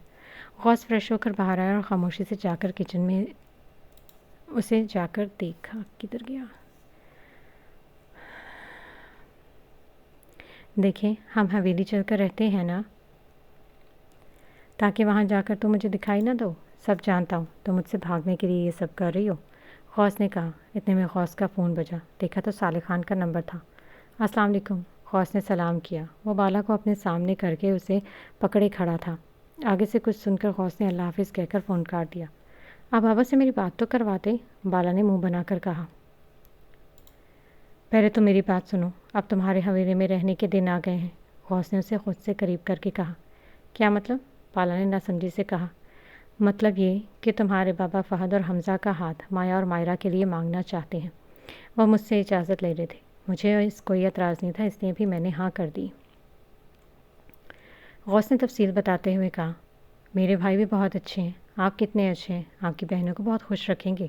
غوث فریش ہو کر باہر آیا اور خاموشی سے جا کر کچن میں اسے جا کر دیکھا۔ کدھر گیا؟ دیکھیں، ہم حویلی چل کر رہتے ہیں نا، تاکہ وہاں جا کر تم مجھے دکھائی نہ دو۔ سب جانتا ہوں، تم مجھ سے بھاگنے کے لیے یہ سب کر رہی ہو، غوث نے کہا۔ اتنے میں غوث کا فون بجا، دیکھا تو صالح خان کا نمبر تھا۔ السلام علیکم، غوث نے سلام کیا۔ وہ بالا کو اپنے سامنے کر کے اسے پکڑے کھڑا تھا۔ آگے سے کچھ سن کر غوث نے اللہ حافظ کہہ کر فون کاٹ دیا۔ اب بابا سے میری بات تو کرواتے، بالا نے منہ بنا کر کہا۔ پہلے تو میری بات سنو، اب تمہارے حویلے میں رہنے کے دن آ گئے ہیں، غوث نے اسے خود سے قریب کر کے کہا۔ کیا مطلب؟ بالا نے ناسمجھی سے کہا۔ مطلب یہ کہ تمہارے بابا فہد اور حمزہ کا ہاتھ مایا اور مائرہ کے لیے مانگنا چاہتے ہیں۔ وہ مجھ سے اجازت لے رہے تھے، مجھے اس کوئی اعتراض نہیں تھا، اس لیے بھی میں نے ہاں کر دی۔ غوث نے تفصیل بتاتے ہوئے کہا۔ میرے بھائی بھی بہت اچھے ہیں، آپ کتنے اچھے ہیں، آپ کی بہنوں کو بہت خوش رکھیں گے۔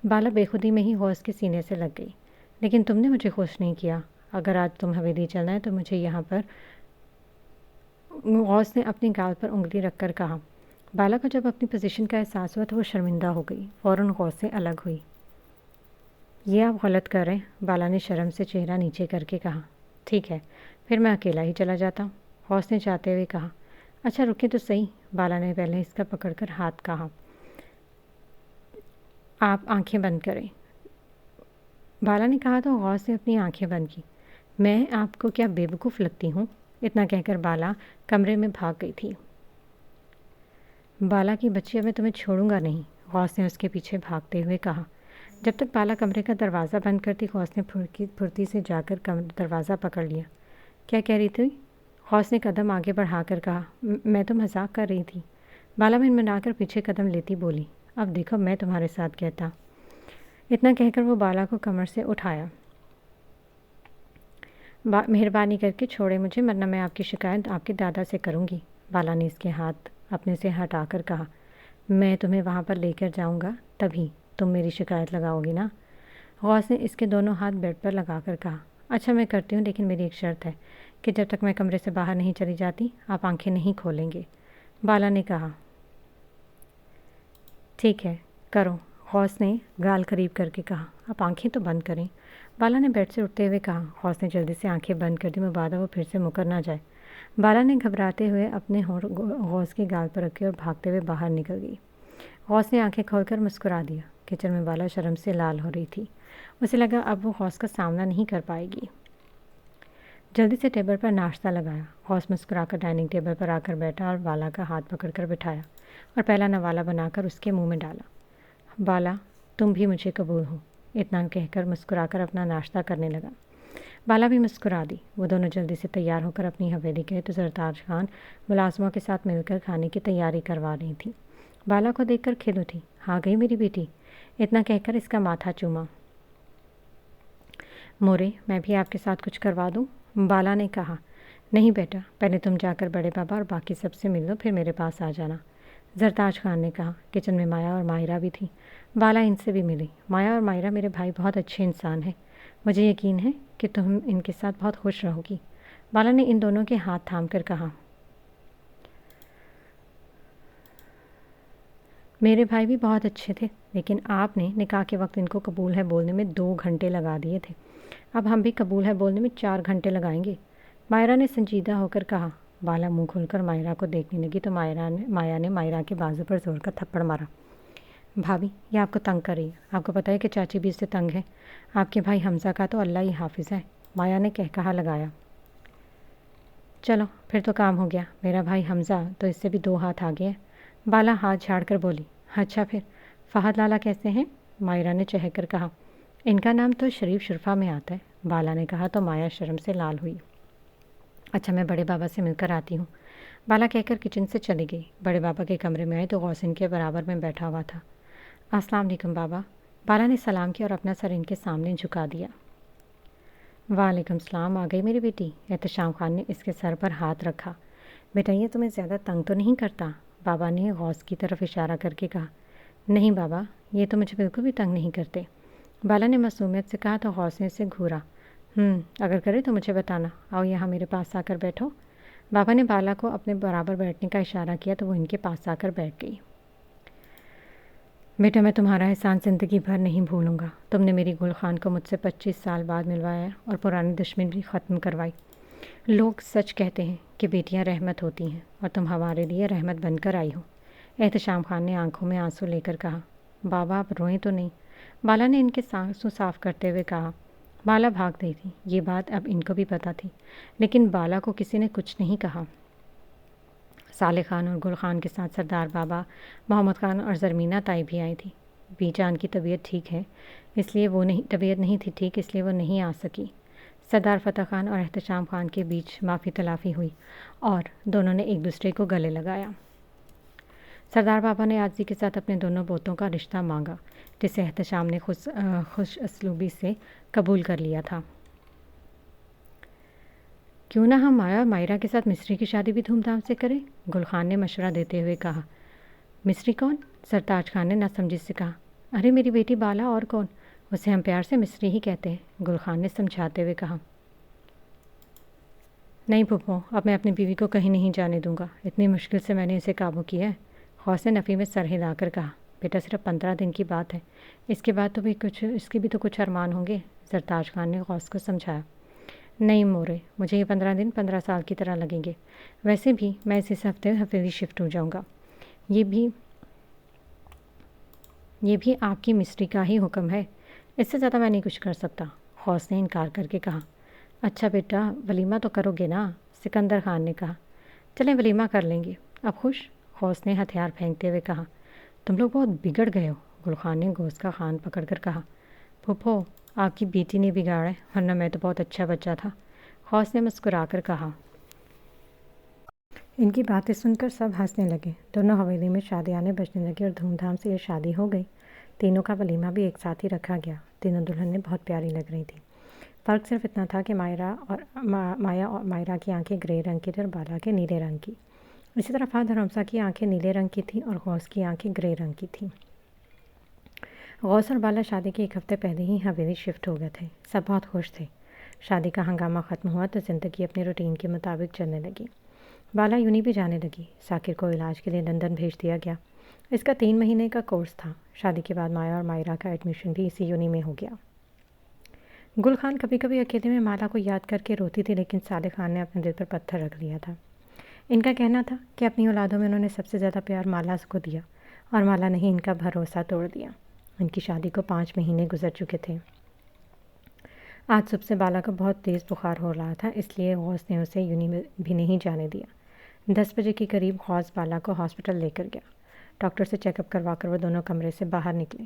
بالا بے خودی میں ہی غوث کے سینے سے لگ گئی۔ لیکن تم نے مجھے خوش نہیں کیا، اگر آج تم حویلی چلنا ہے تو مجھے یہاں پر، غوث نے اپنی گال پر انگلی رکھ کر کہا۔ بالا کو جب اپنی پوزیشن کا احساس ہوا تو وہ شرمندہ ہو گئی، فوراً غوث سے الگ ہوئی۔ یہ آپ غلط کر رہے ہیں، بالا نے شرم سے چہرہ نیچے کر کے کہا۔ ٹھیک ہے، پھر میں اکیلا ہی چلا جاتا ہوں، غوث نے جاتے ہوئے کہا۔ اچھا رکیں تو صحیح، بالا نے پہلے اس کا پکڑ کر ہاتھ کہا۔ آپ آنکھیں بند کریں، بالا نے کہا تو غوث نے اپنی آنکھیں بند کی۔ میں آپ کو کیا بے وقوف لگتی ہوں؟ اتنا کہہ کر بالا کمرے میں بھاگ گئی تھی۔ بالا کی بچی، اب میں تمہیں چھوڑوں گا نہیں، غوث نے اس کے پیچھے بھاگتے ہوئے کہا۔ جب تک بالا کمرے کا دروازہ بند کرتی، غوث نے پھرتی سے جا کر دروازہ پکڑ لیا۔ کیا کہہ رہی تھی؟ غوث نے قدم آگے بڑھا کر کہا۔ میں تو مذاق کر رہی تھی، بالا منمنا کر پیچھے قدم لیتی بولی۔ اب دیکھو میں تمہارے ساتھ کہتا، اتنا کہہ کر وہ بالا کو کمر سے اٹھایا۔ مہربانی کر کے چھوڑے مجھے، ورنہ میں آپ کی شکایت آپ کے دادا سے کروں گی، بالا نے اس کے ہاتھ اپنے سے ہٹا کر کہا۔ میں تمہیں وہاں پر لے کر جاؤں گا، تبھی تم میری شکایت لگاؤ گی نا، غوث نے اس کے دونوں ہاتھ بیڈ پر لگا کر کہا۔ اچھا میں کرتی ہوں، لیکن میری ایک شرط ہے کہ جب تک میں کمرے سے باہر نہیں چلی جاتی آپ آنکھیں نہیں کھولیں گے، بالا نے کہا۔ ٹھیک ہے، کرو، غوث نے گال قریب کر کے کہا۔ آپ آنکھیں تو بند کریں، بالا نے بیڈ سے اٹھتے ہوئے کہا۔ غوث نے جلدی سے آنکھیں بند کر دی، مبادا وہ پھر سے مکر نہ جائے۔ بالا نے گھبراتے ہوئے اپنے ہونٹ غوث کی گال پر رکھے اور بھاگتے ہوئے باہر نکل گئی۔ غوث نے آنکھیں کھول کر مسکرا دیا۔ کچن میں بالا شرم سے لال ہو رہی تھی، اسے لگا اب وہ غوث کا سامنا نہیں کر پائے گی۔ جلدی سے ٹیبل پر ناشتہ لگایا۔ غوث مسکرا کر ڈائننگ ٹیبل پر آ کر بیٹھا اور بالا کا ہاتھ پکڑ کر بٹھایا اور پہلا نوالہ بنا کر اس کے منہ میں ڈالا۔ بالا، تم بھی مجھے قبول ہو، اتنا کہہ کر مسکرا کر اپنا ناشتہ کرنے لگا۔ بالا بھی مسکرا دی۔ وہ دونوں جلدی سے تیار ہو کر اپنی حویلی گئے تو سرتاج خان ملازموں کے ساتھ مل کر کھانے کی تیاری کروا رہی تھی۔ بالا کو دیکھ کر کھل اٹھی۔ آ گئی میری بیٹی، اتنا کہہ کر اس کا ماتھا چوما۔ مورے، میں بھی آپ کے ساتھ کچھ کروا دوں؟ بالا نے کہا۔ نہیں بیٹا، پہلے تم جا کر بڑے بابا اور باقی سب سے مل لو، پھر میرے پاس آ جانا، سرتاج خان نے کہا۔ کچن میں مایا اور مائرہ بھی تھیں۔ بالا ان سے بھی ملی۔ مایا اور مائرہ میرے بھائی بہت اچھے انسان ہیں، مجھے یقین ہے کہ تم ان کے ساتھ بہت خوش رہو گی، بالا نے ان دونوں کے ہاتھ تھام کر کہا۔ میرے بھائی بھی بہت اچھے تھے، لیکن آپ نے نکاح کے وقت ان کو قبول ہے بولنے میں 2 گھنٹے لگا دیے تھے، اب ہم بھی قبول ہے بولنے میں 4 گھنٹے لگائیں گے، مائرہ نے سنجیدہ ہو کر کہا۔ بالا منہ کھول کر مائرہ کو دیکھنے لگی تو مایا نے مائرہ کے بازو پر زور کا تھپڑ مارا۔ بھابھی، یہ آپ کو تنگ کر رہی ہے، آپ کو پتہ ہے کہ چاچی بھی اس سے تنگ ہے، آپ کے بھائی حمزہ کا تو اللہ ہی حافظ ہے، مایا نے کہا لگایا۔ چلو پھر تو کام ہو گیا، میرا بھائی حمزہ تو اس سے بھی 2 ہاتھ آگے ہے، بالا ہاتھ جھاڑ کر بولی۔ اچھا پھر فہد لالا کیسے ہیں؟ مائرہ نے چہک کر کہا۔ ان کا نام تو شریف شرفا میں آتا ہے، بالا نے کہا تو مایا شرم سے لال ہوئی۔ اچھا میں بڑے بابا سے مل کر آتی ہوں، بالا کہہ کر کچن سے چلی گئی۔ بڑے بابا کے کمرے میں آئے تو غوث ان کے برابر میں بیٹھا ہوا تھا۔ السلام علیکم بابا، بالا نے سلام کیا اور اپنا سر ان کے سامنے جھکا دیا۔ وعلیکم السلام، آ گئی میری بیٹی، احتشام خان نے اس کے سر پر ہاتھ رکھا۔ بیٹا یہ تمہیں زیادہ تنگ تو نہیں کرتا؟ بابا نے غوث کی طرف اشارہ کر کے کہا۔ نہیں بابا، یہ تو مجھے بالکل بھی تنگ نہیں کرتے، بالا نے معصومیت سے کہا تو غوث نے اسے گھورا۔ اگر کرے تو مجھے بتانا، آؤ یہاں میرے پاس آ کر بیٹھو۔ بابا نے بالا کو اپنے برابر بیٹھنے کا اشارہ کیا تو وہ ان کے پاس آ کر بیٹھ گئی۔ بیٹا میں تمہارا احسان زندگی بھر نہیں بھولوں گا، تم نے میری گل خان کو مجھ سے 25 سال بعد ملوایا اور پرانی دشمنی بھی ختم کروائی۔ لوگ سچ کہتے ہیں کہ بیٹیاں رحمت ہوتی ہیں اور تم ہمارے لیے رحمت بن کر آئی ہو، احتشام خان نے آنکھوں میں آنسو لے کر کہا۔ بابا آپ روئیں تو نہیں، بالا نے ان کے آنسو صاف کرتے ہوئے کہا۔ بالا بھاگ گئی تھی، یہ بات اب ان کو بھی پتہ تھی، لیکن بالا کو کسی نے کچھ نہیں کہا۔ صالح خان اور گل خان کے ساتھ سردار بابا، محمد خان اور زرمینہ تائی بھی آئی تھی۔ بی جان کی طبیعت ٹھیک ہے، اس لیے وہ نہیں آ سکی۔ سردار فتح خان اور احتشام خان کے بیچ معافی تلافی ہوئی اور دونوں نے ایک دوسرے کو گلے لگایا۔ سردار بابا نے عاجزی کے ساتھ اپنے دونوں پوتوں کا رشتہ مانگا، جسے احتشام نے خوش اسلوبی سے قبول کر لیا تھا۔ کیوں نہ ہم مایا اور مائرہ کے ساتھ مصری کی شادی بھی دھوم دھام سے کریں؟ گل خان نے مشورہ دیتے ہوئے کہا۔ مصری کون؟ سرتاج خان نے ناسمجھی سے کہا۔ ارے میری بیٹی بالا، اور کون؟ اسے ہم پیار سے مصری ہی کہتے ہیں، گل خان نے سمجھاتے ہوئے کہا۔ نہیں پھپھو، اب میں اپنی بیوی کو کہیں نہیں جانے دوں گا، اتنی مشکل سے میں نے اسے قابو کیا ہے، غوث نے نفی میں سر ہلا کر کہا۔ بیٹا صرف 15 دن کی بات ہے، اس کے بعد اس کے بھی تو کچھ ارمان ہوں گے، سرتاج خان نے غوث کو سمجھایا۔ نہیں مورے، مجھے یہ 15 دن 15 سال کی طرح لگیں گے، ویسے بھی میں اس ہفتے حویلی شفٹ ہو جاؤں گا، یہ بھی آپ کی مصری کا ہی حکم ہے، اس سے زیادہ میں نہیں کچھ کر سکتا، غوث نے انکار کر کے کہا۔ اچھا بیٹا ولیمہ تو کرو گے نا، سکندر خان نے کہا۔ چلیں ولیمہ کر لیں گے، اب خوش؟ غوث نے ہتھیار پھینکتے ہوئے کہا۔ تم لوگ بہت بگڑ گئے ہو، گل خان نے غوث کا خان پکڑ کر کہا۔ پھپھو، آپ کی بیٹی نے بگاڑا ہے، ورنہ میں تو بہت اچھا بچہ تھا، غوث نے مسکرا کر کہا۔ ان کی باتیں سن کر سب ہنسنے لگے، دونوں حویلی میں شادیانے بجنے لگے اور دھوم دھام سے یہ شادی ہو گئی۔ تینوں کا ولیمہ بھی ایک ساتھ ہی رکھا گیا، تینوں دلہنیں بہت پیاری لگ رہی تھیں۔ فرق صرف اتنا تھا کہ مایا اور مائرہ کی آنکھیں گرے رنگ کی تھیں اور بالا کے نیلے رنگ کی، اسی طرح فہد اور حمزہ کی آنکھیں نیلے رنگ کی تھیں اور غوث کی آنکھیں گرے رنگ کی تھیں۔ غوث اور بالا شادی کے 1 ہفتے پہلے ہی حویلی شفٹ ہو گئے تھے، سب بہت خوش تھے۔ شادی کا ہنگامہ ختم ہوا تو زندگی اپنے روٹین کے مطابق چلنے لگی۔ بالا یونی بھی جانے لگی، ساکر کو علاج کے لیے لندن بھیج دیا گیا، اس کا 3 مہینے کا کورس تھا۔ شادی کے بعد مایا اور مائرہ کا ایڈمیشن بھی اسی یونی میں ہو گیا۔ گل خان کبھی کبھی اکیلے میں مالا کو یاد کر کے روتی تھی، لیکن صالح خان نے اپنے دل پر پتھر رکھ لیا تھا۔ ان کا کہنا تھا کہ اپنی اولادوں میں انہوں نے سب سے زیادہ پیار مالا کو دیا اور مالا نے ہی ان کا بھروسہ توڑ دیا۔ ان کی شادی کو 5 مہینے گزر چکے تھے۔ آج صبح سے بالا کا بہت تیز بخار ہو رہا تھا، اس لیے غوث نے اسے یونی میں بھی نہیں جانے دیا۔ 10 بجے کے قریب غوث بالا کو ہاسپٹل لے کر گیا۔ ڈاکٹر سے چیک اپ کروا کر وہ دونوں کمرے سے باہر نکلے۔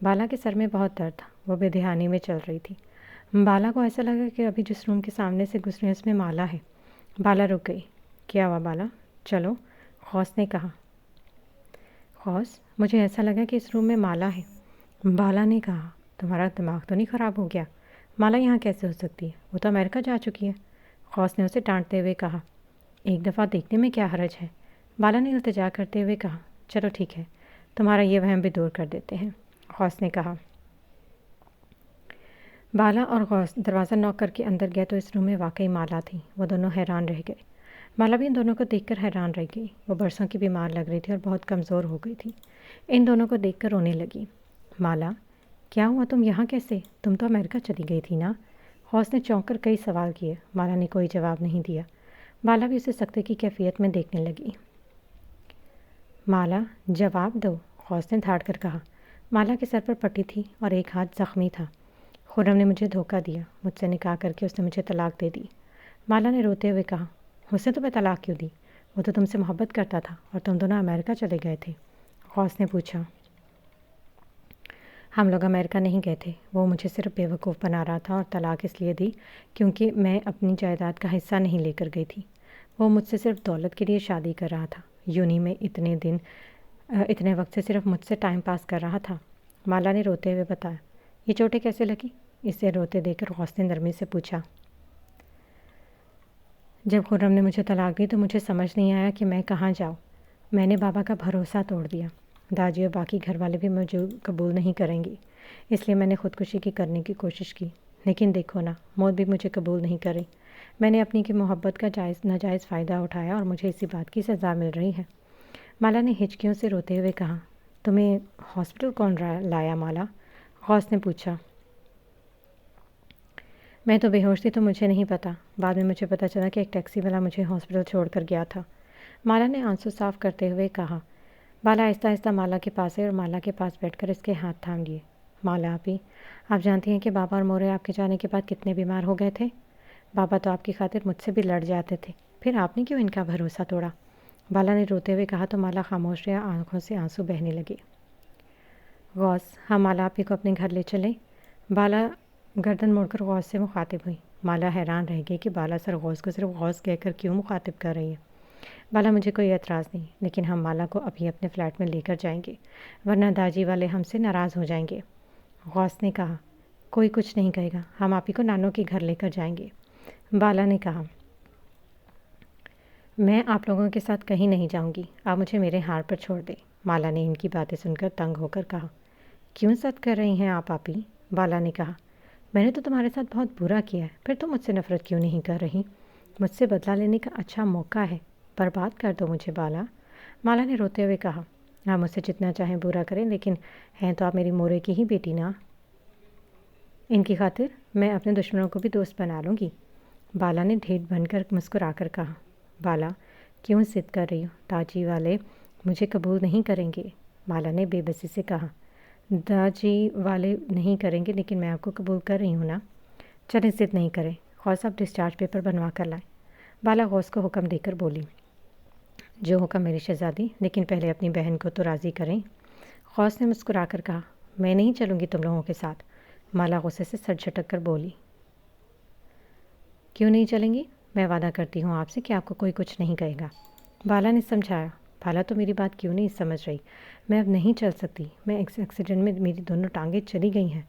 بالا کے سر میں بہت درد تھا، وہ بے دھیانی میں چل رہی تھی۔ بالا کو ایسا لگا کہ ابھی جس روم کے سامنے سے گزرے اس میں مالا ہے۔ بالا رک گئی۔ کیا ہوا بالا؟ چلو، غوث نے کہا۔ غوث، مجھے ایسا لگا کہ اس روم میں مالا ہے۔ بالا نے کہا، تمہارا دماغ تو نہیں خراب ہو گیا؟ مالا یہاں کیسے ہو سکتی ہے؟ وہ تو امریکہ جا چکی ہے۔ غوث نے اسے ڈانٹتے ہوئے کہا۔ ایک دفعہ دیکھنے میں کیا حرج ہے؟ بالا نے التجا کرتے ہوئے کہا۔ چلو ٹھیک ہے، تمہارا یہ وہم بھی دور کر دیتے ہیں، غوث نے کہا۔ بالا اور غوث دروازہ نوک کر کے اندر گئے تو اس روم میں واقعی مالا تھی۔ وہ دونوں حیران رہ گئے۔ مالا بھی ان دونوں کو دیکھ کر حیران رہ گئی۔ وہ برسوں کی بیمار لگ رہی تھی اور بہت کمزور ہو گئی تھی۔ ان دونوں کو دیکھ کر رونے لگی۔ مالا، کیا ہوا؟ تم یہاں کیسے؟ تم تو امریکہ چلی گئی تھی نا؟ غوث نے چونک کر کئی سوال کیے۔ مالا نے کوئی جواب نہیں دیا۔ بالا بھی اسے سکتے کی کیفیت میں دیکھنے لگی۔ مالا، جواب دو، غوث نے دھاڑ کر کہا۔ مالا کے سر پر پٹی تھی اور ایک ہاتھ زخمی تھا۔ خرم نے مجھے دھوکہ دیا، مجھ سے نکاح کر کے اس نے مجھے طلاق دے دی، مالا نے روتے ہوئے کہا۔ اسے تمہیں طلاق کیوں دی؟ وہ تو تم سے محبت کرتا تھا اور تم دونوں امریکہ چلے گئے تھے، غوث نے پوچھا۔ ہم لوگ امریکہ نہیں گئے تھے، وہ مجھے صرف بیوقوف بنا رہا تھا اور طلاق اس لیے دی کیونکہ میں اپنی جائیداد کا حصہ نہیں لے کر گئی تھی۔ وہ مجھ سے صرف دولت کے لیے شادی کر رہا تھا۔ یونی میں اتنے وقت سے صرف مجھ سے ٹائم پاس کر رہا تھا، مالا نے روتے ہوئے بتایا۔ یہ چوٹیں کیسے لگی؟ اسے روتے دیکھ کر غوث نے نرمی سے پوچھا۔ جب خرم نے مجھے طلاق دی تو مجھے سمجھ نہیں آیا کہ میں کہاں جاؤں۔ میں نے بابا کا بھروسہ توڑ دیا۔ داجی اور باقی گھر والے بھی مجھے قبول نہیں کریں گے، اس لیے میں نے خودکشی کرنے کی کوشش کی، لیکن دیکھو نا، موت بھی مجھے قبول نہیں کری۔ میں نے اپنی کی محبت کا ناجائز فائدہ اٹھایا اور مجھے اسی بات کی سزا مل رہی ہے، مالا نے ہچکیوں سے روتے ہوئے کہا۔ تمہیں ہاسپٹل کون لایا مالا؟ غوث نے پوچھا۔ میں تو بے ہوش تھی تو مجھے نہیں پتا، بعد میں مجھے پتا چلا کہ ایک ٹیکسی والا مجھے ہاسپٹل چھوڑ کر گیا تھا، مالا نے آنسو صاف کرتے ہوئے کہا۔ بالا آہستہ آہستہ مالا کے پاس آئی اور مالا کے پاس بیٹھ کر اس کے ہاتھ تھام لیے۔ مالا آپی، آپ جانتی ہیں کہ بابا اور مورے آپ کے جانے کے بعد کتنے بیمار ہو گئے تھے؟ بابا تو آپ کی خاطر مجھ سے بھی لڑ جاتے تھے، پھر آپ نے کیوں ان کا بھروسہ توڑا؟ بالا نے روتے ہوئے کہا تو مالا خاموش رہا، آنکھوں سے آنسو بہنے لگے۔ غوث، ہم مالا آپی کو اپنے گھر لے چلیں؟ بالا گردن موڑ کر غوث سے مخاطب ہوئی۔ مالا حیران رہ گئی کہ بالا سر غوث کو صرف غوث کہہ کر کیوں مخاطب کر رہی ہے۔ بالا، مجھے کوئی اعتراض نہیں، لیکن ہم مالا کو ابھی اپنے فلیٹ میں لے کر جائیں گے، ورنہ داجی والے ہم سے ناراض ہو جائیں گے، غوث نے کہا۔ کوئی کچھ نہیں کہے گا، ہم آپی کو نانو کے گھر لے کر جائیں گے، بالا نے کہا۔ میں آپ لوگوں کے ساتھ کہیں نہیں جاؤں گی، آپ مجھے میرے ہار پر چھوڑ دیں، مالا نے ان کی باتیں سن کر تنگ ہو کر کہا۔ کیوں صد کر رہی ہیں آپ آپی؟ بالا نے کہا۔ میں نے تو تمہارے ساتھ بہت برا کیا ہے، پھر تم مجھ سے نفرت کیوں نہیں کر رہی؟ مجھ سے بدلہ لینے کا اچھا موقع ہے، برباد کر دو مجھے بالا، مالا نے روتے ہوئے کہا۔ آپ مجھ سے جتنا چاہیں برا کریں، لیکن ہیں تو آپ میری مورے کی ہی بیٹی نا، ان کی خاطر میں اپنے دشمنوں کو بھی دوست بنا لوں گی، بالا نے ڈھیٹ بن کر مسکرا کر کہا۔ بالا، کیوں ضد کر رہی ہو؟ داجی والے مجھے قبول نہیں کریں گے، مالا نے بے بسی سے کہا۔ داجی والے نہیں کریں گے، لیکن میں آپ کو قبول کر رہی ہوں نا، چلیں ضد نہیں کریں، غوث آپ ڈسچارج پیپر بنوا کر لائیں، بالا غوث کو حکم دے کر بولی۔ جو حکم میری شہزادی، لیکن پہلے اپنی بہن کو تو راضی کریں، غوث نے مسکرا کر کہا۔ میں نہیں چلوں گی تم لوگوں کے ساتھ، مالا غصے سے سر جھٹک کر بولی۔ کیوں نہیں چلیں گی؟ میں وعدہ کرتی ہوں آپ سے کہ آپ کو کوئی کچھ نہیں کہے گا، بالا نے سمجھایا۔ بالا تو میری بات کیوں نہیں سمجھ رہی؟ میں اب نہیں چل سکتی، میں ایکسیڈنٹ میں میری دونوں ٹانگیں چلی گئی ہیں،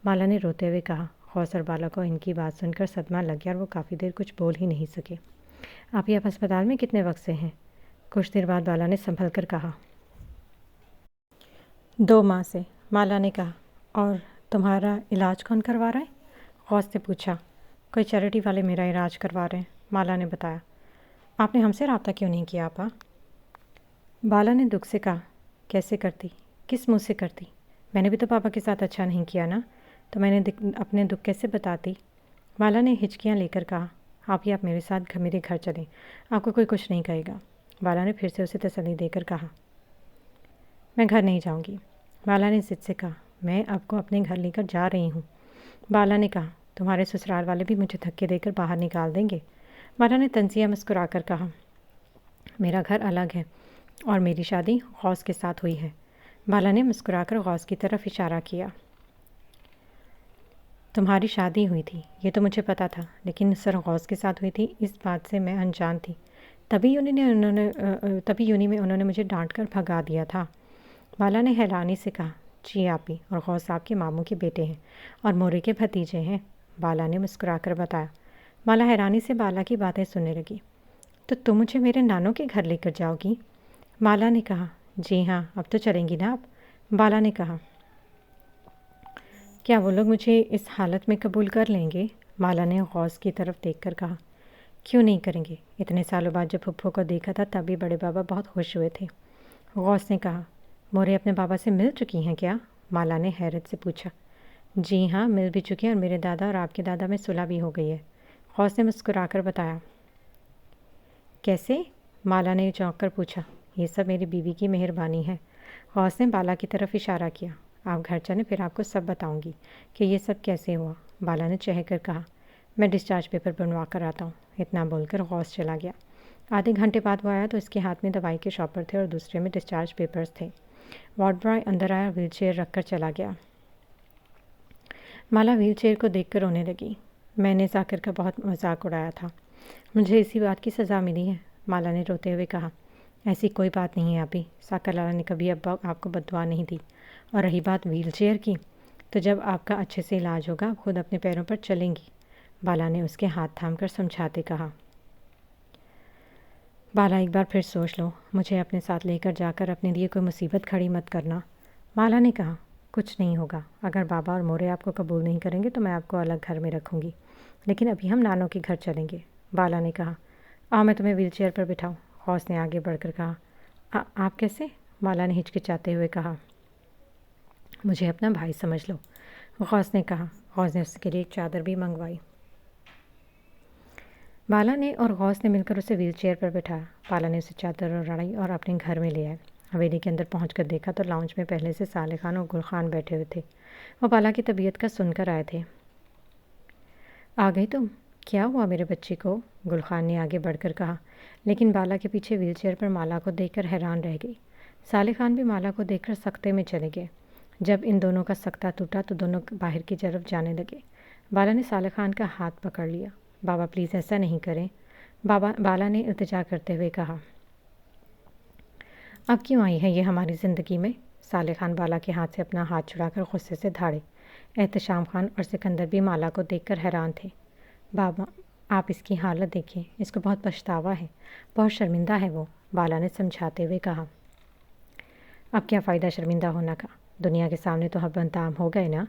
مالا نے روتے ہوئے کہا۔ غوث اور بالا کو ان کی بات سن کر صدمہ لگ گیا اور وہ کافی دیر کچھ بول ہی نہیں سکے۔ آپ یہ اب ہسپتال میں کتنے وقت سے ہیں؟ کچھ دیر بعد بالا نے سنبھل کر کہا۔ 2 ماہ سے، مالا نے کہا۔ اور تمہارا علاج کون کروا رہا ہے؟ غوث نے پوچھا۔ کوئی چیریٹی والے میرا علاج کروا رہے ہیں، مالا نے بتایا۔ آپ نے ہم سے رابطہ کیوں نہیں کیا آپا؟ بالا نے دکھ سے کہا۔ کیسے کرتی؟ کس منہ سے کرتی؟ میں نے بھی تو پاپا کے ساتھ اچھا نہیں کیا نا، تو میں نے اپنے دکھ کیسے بتاتی؟ بالا نے ہچکیاں لے کر کہا۔ آپ میرے ساتھ میرے گھر چلیں، آپ کو کوئی کچھ نہیں کہے گا، بالا نے پھر سے اسے تسلی دے کر کہا۔ میں گھر نہیں جاؤں گی، بالا نے ضد سے کہا۔ میں آپ کو اپنے گھر لے کر جا رہی ہوں، بالا نے کہا۔ تمہارے سسرال والے بھی مجھے دھکے دے کر باہر نکال دیں گے؟ بالا نے تنزیہ مسکرا کر کہا، میرا گھر الگ ہے اور میری شادی غوث کے ساتھ ہوئی ہے۔ بالا نے مسکرا کر غوث کی طرف اشارہ کیا۔ تمہاری شادی ہوئی تھی یہ تو مجھے پتا تھا، لیکن سر غوث کے ساتھ ہوئی تھی اس بات سے میں انجان تھی۔ تبھی یونی میں انہوں نے مجھے ڈانٹ کر بھگا دیا تھا۔ بالا نے حیرانی سے کہا، جی آپ ہی، اور غوث آپ کے ماموں کے بیٹے ہیں اور مورے کے بھتیجے ہیں، بالا نے مسکرا کر بتایا۔ بالا حیرانی سے بالا کی باتیں سننے لگی۔ تو تم مجھے میرے نانوں کے گھر لے کر جاؤ گی؟ بالا نے کہا، جی ہاں، اب تو چلیں گی نا آپ؟ بالا نے کہا، کیا وہ لوگ مجھے اس حالت میں قبول کر لیں گے؟ بالا نے غوث کی طرف دیکھ کر کہا، کیوں نہیں کریں گے؟ اتنے سالوں بعد جب پھپھو کو دیکھا تھا تب بھی بڑے بابا بہت خوش ہوئے تھے۔ غوث نے کہا، مورے اپنے بابا سے مل چکی ہیں کیا؟ بالا نے حیرت سے پوچھا۔ جی ہاں، مل بھی چکی ہیں اور میرے دادا اور آپ کے دادا میں صلح بھی ہو گئی ہے، غوث نے مسکرا کر بتایا۔ کیسے؟ بالا نے چونک کر پوچھا۔ یہ سب میری بیوی کی مہربانی ہے، غوث نے بالا کی طرف اشارہ کیا۔ آپ گھر چلیں، پھر آپ کو سب بتاؤں گی کہ یہ سب کیسے ہوا، بالا نے چہک کر کہا۔ میں ڈسچارج پیپر بنوا کر آتا ہوں، اتنا بول کر غوث چلا گیا۔ آدھے گھنٹے بعد وہ آیا تو اس کے ہاتھ میں دوائی کے شاپر تھے اور دوسرے میں ڈسچارج پیپرز تھے۔ وارڈ بوائے اندر آیا، ویل چیئر رکھ کر چلا گیا۔ بالا ویل چیئر کو دیکھ کر رونے لگی۔ میں نے ذاکر کا بہت مذاق اڑایا تھا، مجھے اسی بات کی سزا ملی ہے، بالا نے روتے ہوئے کہا۔ ایسی کوئی بات نہیں ہے آپی، ذاکر لالا نے کبھی آپ کو بد دعا نہیں دی، اور رہی بات ویل چیئر کی، تو جب آپ کا اچھے سے علاج ہوگا آپ خود اپنے پیروں پر چلیں گی، بالا نے اس کے ہاتھ تھام کر سمجھاتے کہا۔ بالا ایک بار پھر سوچ لو، مجھے اپنے ساتھ لے کر جا کر اپنے لیے کوئی مصیبت کھڑی مت کرنا، بالا نے کہا۔ کچھ نہیں ہوگا، اگر بابا اور مورے آپ کو قبول نہیں کریں گے تو میں آپ کو الگ گھر میں رکھوں گی، لیکن ابھی ہم نانوں کے گھر چلیں گے، بالا نے کہا۔ آؤ میں تمہیں ویل چیئر پر بٹھاؤں، غوث نے آگے بڑھ کر کہا۔ آپ کیسے؟ بالا نے ہچکچاتے ہوئے کہا۔ مجھے اپنا بھائی سمجھ لو، غوث نے کہا۔ غوث نے اس کے لیے ایک چادر بھی منگوائی۔ بالا نے اور غوث نے مل کر اسے ویل چیئر پر بٹھایا۔ بالا نے اسے چادر اڑائی اور اپنے گھر میں لے آئے۔ حویلی کے اندر پہنچ کر دیکھا تو لاؤنج میں پہلے سے صالح خان اور گل خان بیٹھے ہوئے تھے۔ وہ بالا کی طبیعت کا سن کر آئے تھے۔ آ گئی تم؟ کیا ہوا میرے بچے کو؟ گل خان نے آگے بڑھ کر کہا، لیکن بالا کے پیچھے ویل چیئر پر مالا کو دیکھ کر حیران رہ گئی۔ صالح خان بھی مالا کو دیکھ کر سکتے میں چلے گئے۔ جب ان دونوں کا سکتہ ٹوٹا تو دونوں باہر کی طرف جانے لگے۔ بالا نے صالح خان کا ہاتھ پکڑ لیا۔ بابا پلیز ایسا نہیں کریں، بالا نے التجا کرتے ہوئے کہا۔ اب کیوں آئی ہے یہ ہماری زندگی میں؟ صالح خان بالا کے ہاتھ سے اپنا ہاتھ چھڑا کر غصے سے دھاڑے۔ احتشام خان اور سکندر بھی مالا کو دیکھ کر حیران تھے۔ بابا آپ اس کی حالت دیکھیں، اس کو بہت پچھتاوا ہے، بہت شرمندہ ہے وہ، بالا نے سمجھاتے ہوئے کہا۔ اب کیا فائدہ شرمندہ ہونا کا، دنیا کے سامنے تو حب انتام ہو گئے نا،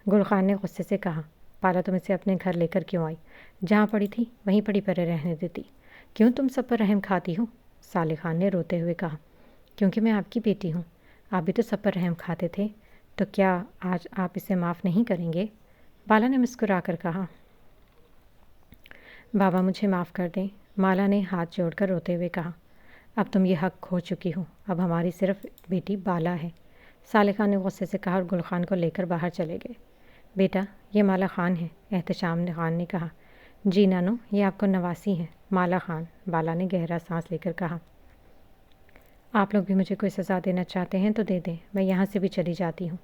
گل خان نے غصے سے کہا۔ بالا تم اسے اپنے گھر لے کر کیوں آئی؟ جہاں پڑی تھی وہیں پڑی پڑے رہنے دیتی، کیوں تم سب پر رحم کھاتی ہو؟ صالح خان نے روتے ہوئے کہا۔ کیونکہ میں آپ کی بیٹی ہوں، آپ بھی تو سب پر رحم کھاتے تھے، تو کیا آج آپ اسے معاف نہیں کریں گے؟ بالا نے مسکرا کر کہا۔ بابا مجھے معاف کر دیں، مالا نے ہاتھ جوڑ کر روتے ہوئے کہا۔ اب تم یہ حق کھو چکی ہو، اب ہماری صرف بیٹی بالا ہے، صالح خان نے غصے سے کہا اور گل خان کو لے کر باہر چلے گئے۔ بیٹا یہ مالا خان ہے، احتشام خان نے کہا۔ جی نانو، یہ آپ کو نواسی ہے، مالا خان، بالا نے گہرا سانس لے کر کہا۔ آپ لوگ بھی مجھے کوئی سزا دینا چاہتے ہیں تو دے دیں، میں یہاں سے بھی چلی جاتی ہوں،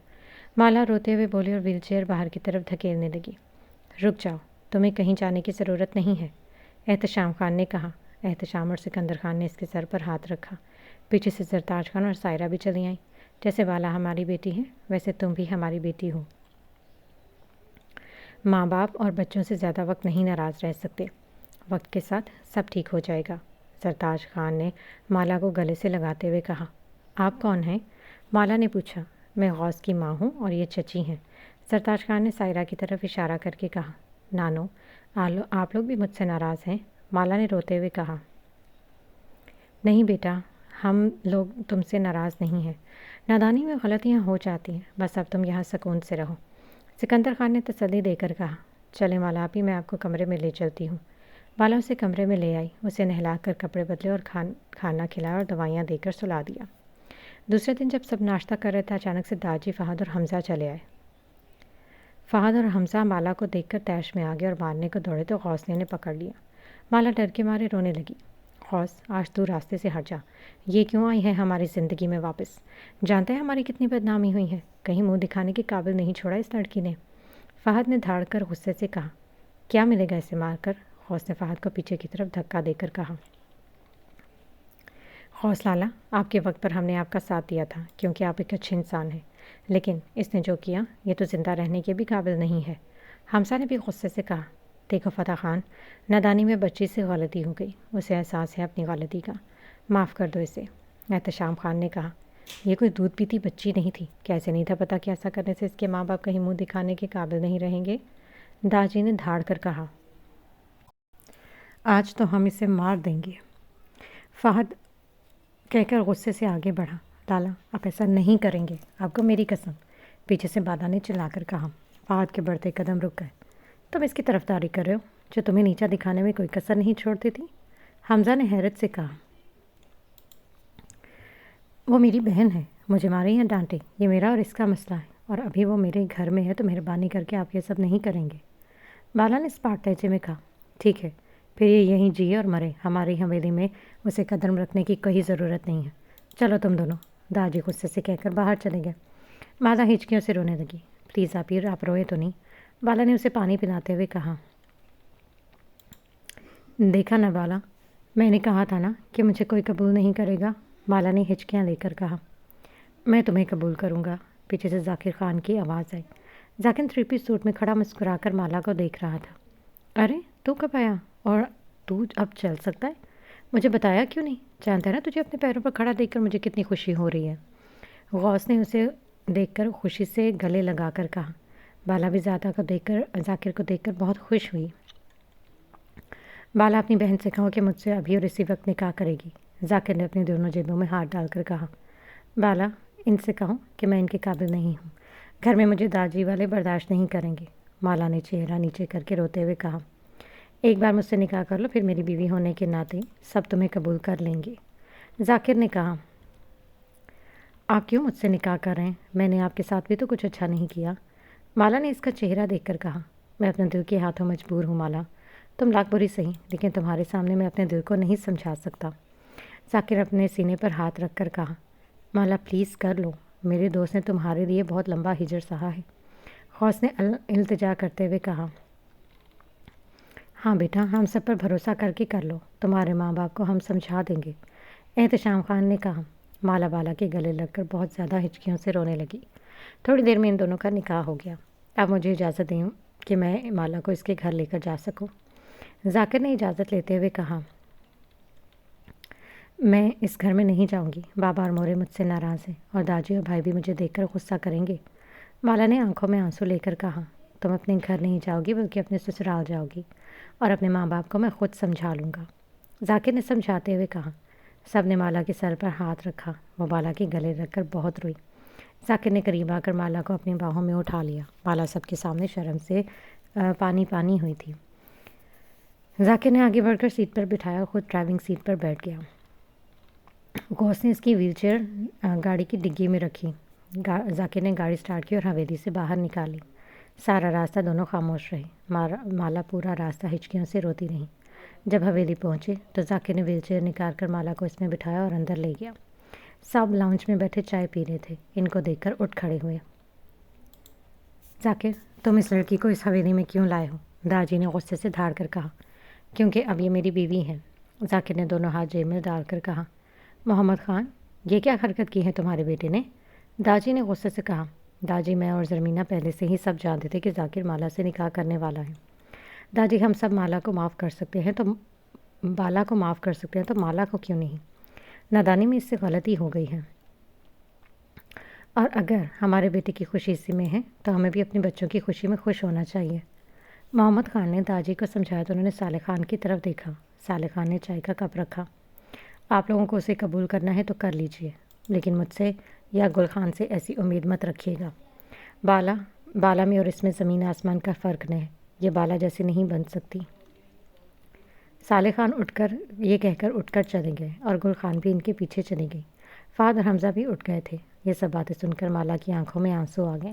مالا روتے ہوئے بولی اور ویل چیئر باہر کی طرف دھکیلنے لگی۔ رک جاؤ، تمہیں کہیں جانے کی ضرورت نہیں ہے، احتشام خان نے کہا۔ احتشام اور سکندر خان نے اس کے سر پر ہاتھ رکھا۔ پیچھے سے زرتاج خان اور سائرہ بھی چلی آئیں۔ جیسے بالا ہماری بیٹی ہے ویسے تم بھی ہماری بیٹی ہو، ماں باپ اور بچوں سے زیادہ وقت نہیں ناراض رہ سکتے، وقت کے ساتھ سب ٹھیک ہو جائے گا، زرتاج خان نے مالا کو گلے سے لگاتے ہوئے کہا۔ آپ کون ہیں؟ مالا نے پوچھا۔ میں غوث کی ماں ہوں اور یہ چچی ہیں، زرتاج خان نے سائرہ کی طرف اشارہ کر کے کہا۔ نانو آپ لوگ بھی مجھ سے ناراض ہیں، مالا نے روتے ہوئے کہا۔ نہیں بیٹا، ہم لوگ تم سے ناراض نہیں ہیں، نادانی میں غلطیاں ہو جاتی ہیں، بس اب تم یہاں سکون سے رہو، سکندر خان نے تسلی دے کر کہا۔ چلے مالا آپی، میں آپ کو کمرے میں لے چلتی ہوں۔ بالا اسے کمرے میں لے آئی، اسے نہلا کر کپڑے بدلے اور کھانا کھلایا اور دوائیاں دے کر سلا دیا۔ دوسرے دن جب سب ناشتہ کر رہے تھے اچانک سے داجی، فہد اور حمزہ چلے آئے۔ فہد اور حمزہ مالا کو دیکھ کر تیش میں آ گئے اور مارنے کو دوڑے تو غوث نے انہیں پکڑ لیا۔ مالا ڈر کے مارے رونے لگی۔ غوث آج تو راستے سے ہٹ جا، یہ کیوں آئی ہے ہماری زندگی میں واپس؟ جانتے ہیں ہماری کتنی بدنامی ہوئی ہے، کہیں منہ دکھانے کے قابل نہیں چھوڑا اس لڑکی نے۔ فہد نے دھاڑ کر غصے سے کہا، کیا ملے گا اسے مار کر؟ غوث نے فہد کو پیچھے کی طرف دھکا دے کر کہا، غوث لالا، آپ کے وقت پر ہم نے آپ کا ساتھ دیا تھا کیونکہ آپ ایک اچھے انسان ہیں، لیکن اس نے جو کیا یہ تو زندہ رہنے کے بھی قابل نہیں ہے۔ حمزہ نے بھی غصے سے کہا، دیکھو فتح خان، نادانی میں بچی سے غلطی ہو گئی، اسے احساس ہے اپنی غلطی کا، معاف کر دو اسے۔ احتشام خان نے کہا، یہ کوئی دودھ پیتی بچی نہیں تھی، کیسے نہیں تھا پتہ کہ ایسا کرنے سے اس کے ماں باپ کہیں منہ دکھانے کے قابل نہیں رہیں گے؟ داجی نے دھاڑ کر کہا، آج تو ہم اسے مار دیں گے۔ فہد کہہ کر غصے سے آگے بڑھا، لالا آپ ایسا نہیں کریں گے، آپ کو میری قسم۔ پیچھے سے بالا نے چلا کر کہا۔ فہد کے بڑھتے قدم رک گئے۔ تم اس کی طرفداری کر رہے ہو جو تمہیں نیچا دکھانے میں کوئی کسر نہیں چھوڑتی تھی؟ حمزہ نے حیرت سے کہا، وہ میری بہن ہے، مجھے مارے یا ڈانٹے یہ میرا اور اس کا مسئلہ ہے، اور ابھی وہ میرے گھر میں ہے تو مہربانی کر کے آپ یہ سب نہیں کریں گے۔ بالا نے اسپاٹ لہجے میں کہا، ٹھیک ہے، پھر یہ یہیں جیے اور مرے، ہماری حویلی میں اسے قدم رکھنے کی کوئی ضرورت نہیں ہے۔ چلو تم دونوں۔ داجی غصے سے کہہ کر باہر چلے گئے۔ بالا ہچکیوں سے رونے لگی۔ پلیز آپ روئے تو نہیں؟ بالا نے اسے پانی پلاتے ہوئے کہا۔ دیکھا نا بالا، میں نے کہا تھا نا کہ مجھے کوئی قبول نہیں کرے گا، بالا نے ہچکیاں لے کر کہا۔ میں تمہیں قبول کروں گا، پیچھے سے ذاکر خان کی آواز آئی۔ ذاکر 3 پیس سوٹ میں کھڑا مسکرا کر مالا کو دیکھ رہا تھا۔ ارے تو کب آیا اور تو اب چل سکتا ہے؟ مجھے بتایا کیوں نہیں؟ جانتا ہے نا تجھے اپنے پیروں پر کھڑا دیکھ کر مجھے کتنی خوشی ہو رہی ہے۔ غوث نے اسے دیکھ کر خوشی سے گلے لگا کر کہا۔ بالا بھی ذاکر کو دیکھ کر بہت خوش ہوئی۔ بالا اپنی بہن سے کہو کہ مجھ سے ابھی اور اسی وقت نکاح کرے گی۔ ذاکر نے اپنی دونوں جیبوں میں ہاتھ ڈال کر کہا۔ بالا ان سے کہو کہ میں ان کے قابل نہیں ہوں، گھر میں مجھے داجی والے برداشت نہیں کریں گے۔ مالا نے چہرہ نیچے کر کے روتے ہوئے کہا، ایک بار مجھ سے نکاح کر لو، پھر میری بیوی ہونے کے ناطے سب تمہیں قبول کر لیں گے۔ ذاکر نے کہا، آپ کیوں مجھ سے نکاح کر رہے ہیں؟ میں نے آپ کے ساتھ بھی تو کچھ اچھا نہیں کیا۔ مالا نے اس کا چہرہ دیکھ کر کہا، میں اپنے دل کے ہاتھوں مجبور ہوں مالا، تم لاکھ بری صحیح، لیکن تمہارے سامنے میں اپنے دل کو نہیں سمجھا سکتا۔ ذاکر اپنے سینے پر ہاتھ رکھ کر کہا، مالا پلیز کر لو، میرے دوست نے تمہارے لیے بہت لمبا ہجر سہا ہے۔ غوث نے التجا کرتے ہوئے کہا، ہاں بیٹا، ہم سب پر بھروسہ کر کے کر لو، تمہارے ماں باپ کو ہم سمجھا دیں گے۔ احتشام خان نے کہا۔ مالا بالا کے گلے لگ کر بہت زیادہ ہچکیوں سے رونے لگی۔ تھوڑی دیر میں ان دونوں کا نکاح ہو گیا۔ اب مجھے اجازت دیں کہ میں مالا کو اس کے گھر لے کر جا سکوں۔ ذاکر نے اجازت لیتے ہوئے کہا، میں اس گھر میں نہیں جاؤں گی، بابا اور مورے مجھ سے ناراض ہیں اور داجی اور بھائی بھی مجھے دیکھ کر غصہ کریں گے۔ مالا نے آنکھوں میں آنسو لے کر کہا، تم اپنے گھر نہیں جاؤ گی بلکہ اپنے سسرال جاؤ گی، اور اپنے ماں باپ کو میں خود سمجھا لوں گا۔ ذاکر نے سمجھاتے ہوئے کہا۔ سب نے مالا کے سر پر ہاتھ رکھا، وہ بالا کے گلے رکھ کر بہت روئی۔ ذاکر نے قریب آ کر مالا کو اپنی باہوں میں اٹھا لیا۔ مالا سب کے سامنے شرم سے پانی پانی ہوئی تھی۔ ذاکر نے آگے بڑھ کر سیٹ پر بٹھایا اور خود ڈرائیونگ سیٹ پر بیٹھ گیا۔ غوث نے اس کی ویل چیئر گاڑی کی ڈگی میں رکھی۔ ذاکر نے گاڑی سٹارٹ کی اور حویلی سے باہر نکالی۔ سارا راستہ دونوں خاموش رہے۔ مالا پورا راستہ ہچکیوں سے روتی رہی۔ جب حویلی پہنچے تو ذاکر نے ویل چیئر نکال کر مالا کو اس میں بٹھایا اور اندر لے گیا۔ سب لاؤنج میں بیٹھے چائے پی رہے تھے۔ ان کو دیکھ کر اٹھ کھڑے ہوئے۔ ذاکر، تم اس لڑکی کو اس حویلی میں کیوں لائے ہو؟ داجی نے غصے سے دھاڑ کر کہا۔ کیونکہ اب یہ میری بیوی ہے۔ ذاکر نے دونوں ہاتھ جیب میں ڈال کر کہا۔ محمد خان، یہ کیا حرکت کی ہے تمہارے بیٹے نے؟ داجی نے غصے سے کہا۔ داجی، میں اور زرمینہ پہلے سے ہی سب جانتے تھے کہ ذاکر مالا سے نکاح کرنے والا ہے۔ داجی، ہم سب مالا کو معاف کر سکتے ہیں تو بالا کو معاف کر سکتے ہیں تو مالا کو کیوں نہیں؟ نادانی میں اس سے غلطی ہو گئی ہے، اور اگر ہمارے بیٹے کی خوشی اسی میں ہے تو ہمیں بھی اپنے بچوں کی خوشی میں خوش ہونا چاہیے۔ محمد خان نے داجی کو سمجھایا تو انہوں نے صالح خان کی طرف دیکھا۔ صالح خان نے چائے کا کپ رکھا۔ آپ لوگوں کو اسے قبول کرنا ہے تو کر لیجئے، لیکن مجھ سے یا گل خان سے ایسی امید مت رکھیے گا۔ بالا میں اور اس میں زمین آسمان کا فرق ہے، یہ بالا جیسے نہیں بن سکتی۔ صالح خان یہ کہہ کر اٹھ کر چلے گئے اور گل خان بھی ان کے پیچھے چلی گئی۔ فہد اور حمزہ بھی اٹھ گئے تھے۔ یہ سب باتیں سن کر مالا کی آنکھوں میں آنسو آ گئے۔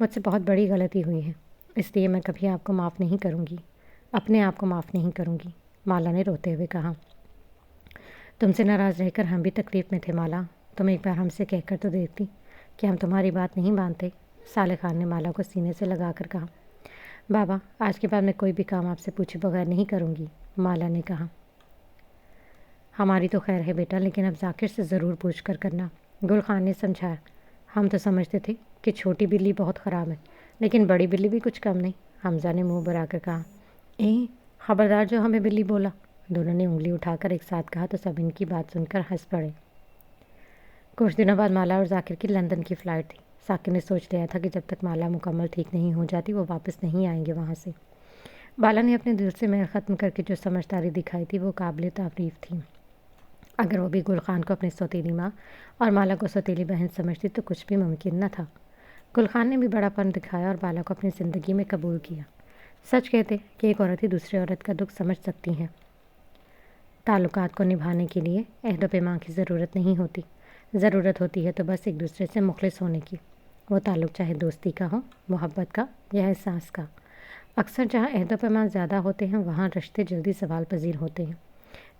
مجھ سے بہت بڑی غلطی ہوئی ہے، اس لیے میں کبھی آپ کو معاف نہیں کروں گی، اپنے آپ کو معاف نہیں کروں گی، مالا نے روتے ہوئے کہا۔ تم سے ناراض رہ کر ہم بھی تکلیف میں تھے مالا، تم ایک بار ہم سے کہہ کر تو دیکھتی کہ ہم تمہاری بات نہیں مانتے، صالح خان نے مالا کو سینے سے لگا کر کہا۔ بابا، آج کے بعد میں کوئی بھی کام آپ سے پوچھے بغیر نہیں کروں گی، مالا نے کہا۔ ہماری تو خیر ہے بیٹا، لیکن اب ذاکر سے ضرور پوچھ کر کرنا، گل خان نے سمجھایا۔ ہم تو سمجھتے تھے کہ چھوٹی بلی بہت خراب ہے، لیکن بڑی بلی بھی کچھ کم نہیں، حمزہ نے منہ بھرا کر کہا۔ خبردار جو ہمیں بلی بولا، دونوں نے انگلی اٹھا کر ایک ساتھ کہا تو سب ان کی بات سن کر ہنس پڑے۔ کچھ دنوں بعد مالا اور ذاکر کی لندن کی فلائٹ تھی۔ ذاکر نے سوچ لیا تھا کہ جب تک مالا مکمل ٹھیک نہیں ہو جاتی وہ واپس نہیں آئیں گے وہاں سے۔ بالا نے اپنے دل سے میل ختم کر کے جو سمجھداری دکھائی تھی وہ قابل تعریف تھی۔ اگر وہ بھی گل خان کو اپنی سوتیلی ماں اور مالا کو سوتیلی بہن سمجھتی تو کچھ بھی ممکن نہ تھا۔ گل خان نے بھی بڑا پن دکھایا اور بالا کو اپنی زندگی میں قبول کیا۔ سچ کہتے کہ ایک عورت ہی دوسری عورت کا دکھ سمجھ سکتی ہے۔ تعلقات کو نبھانے کے لیے عہد و پیمان کی ضرورت نہیں ہوتی، ضرورت ہوتی ہے تو بس ایک دوسرے سے مخلص ہونے کی، وہ تعلق چاہے دوستی کا ہو، محبت کا یا احساس کا۔ اکثر جہاں عہد و پیمان زیادہ ہوتے ہیں وہاں رشتے جلدی زوال پذیر ہوتے ہیں۔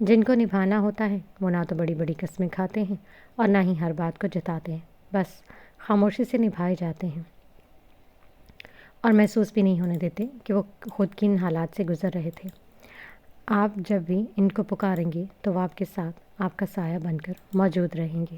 جن کو نبھانا ہوتا ہے وہ نہ تو بڑی بڑی قسمیں کھاتے ہیں اور نہ ہی ہر بات کو جتاتے ہیں، بس خاموشی سے نبھائے جاتے ہیں اور محسوس بھی نہیں ہونے دیتے کہ وہ خود کن حالات سے گزر رہے تھے۔ آپ جب بھی ان کو پکاریں گے تو وہ آپ کے ساتھ آپ کا سایہ بن کر موجود رہیں گے۔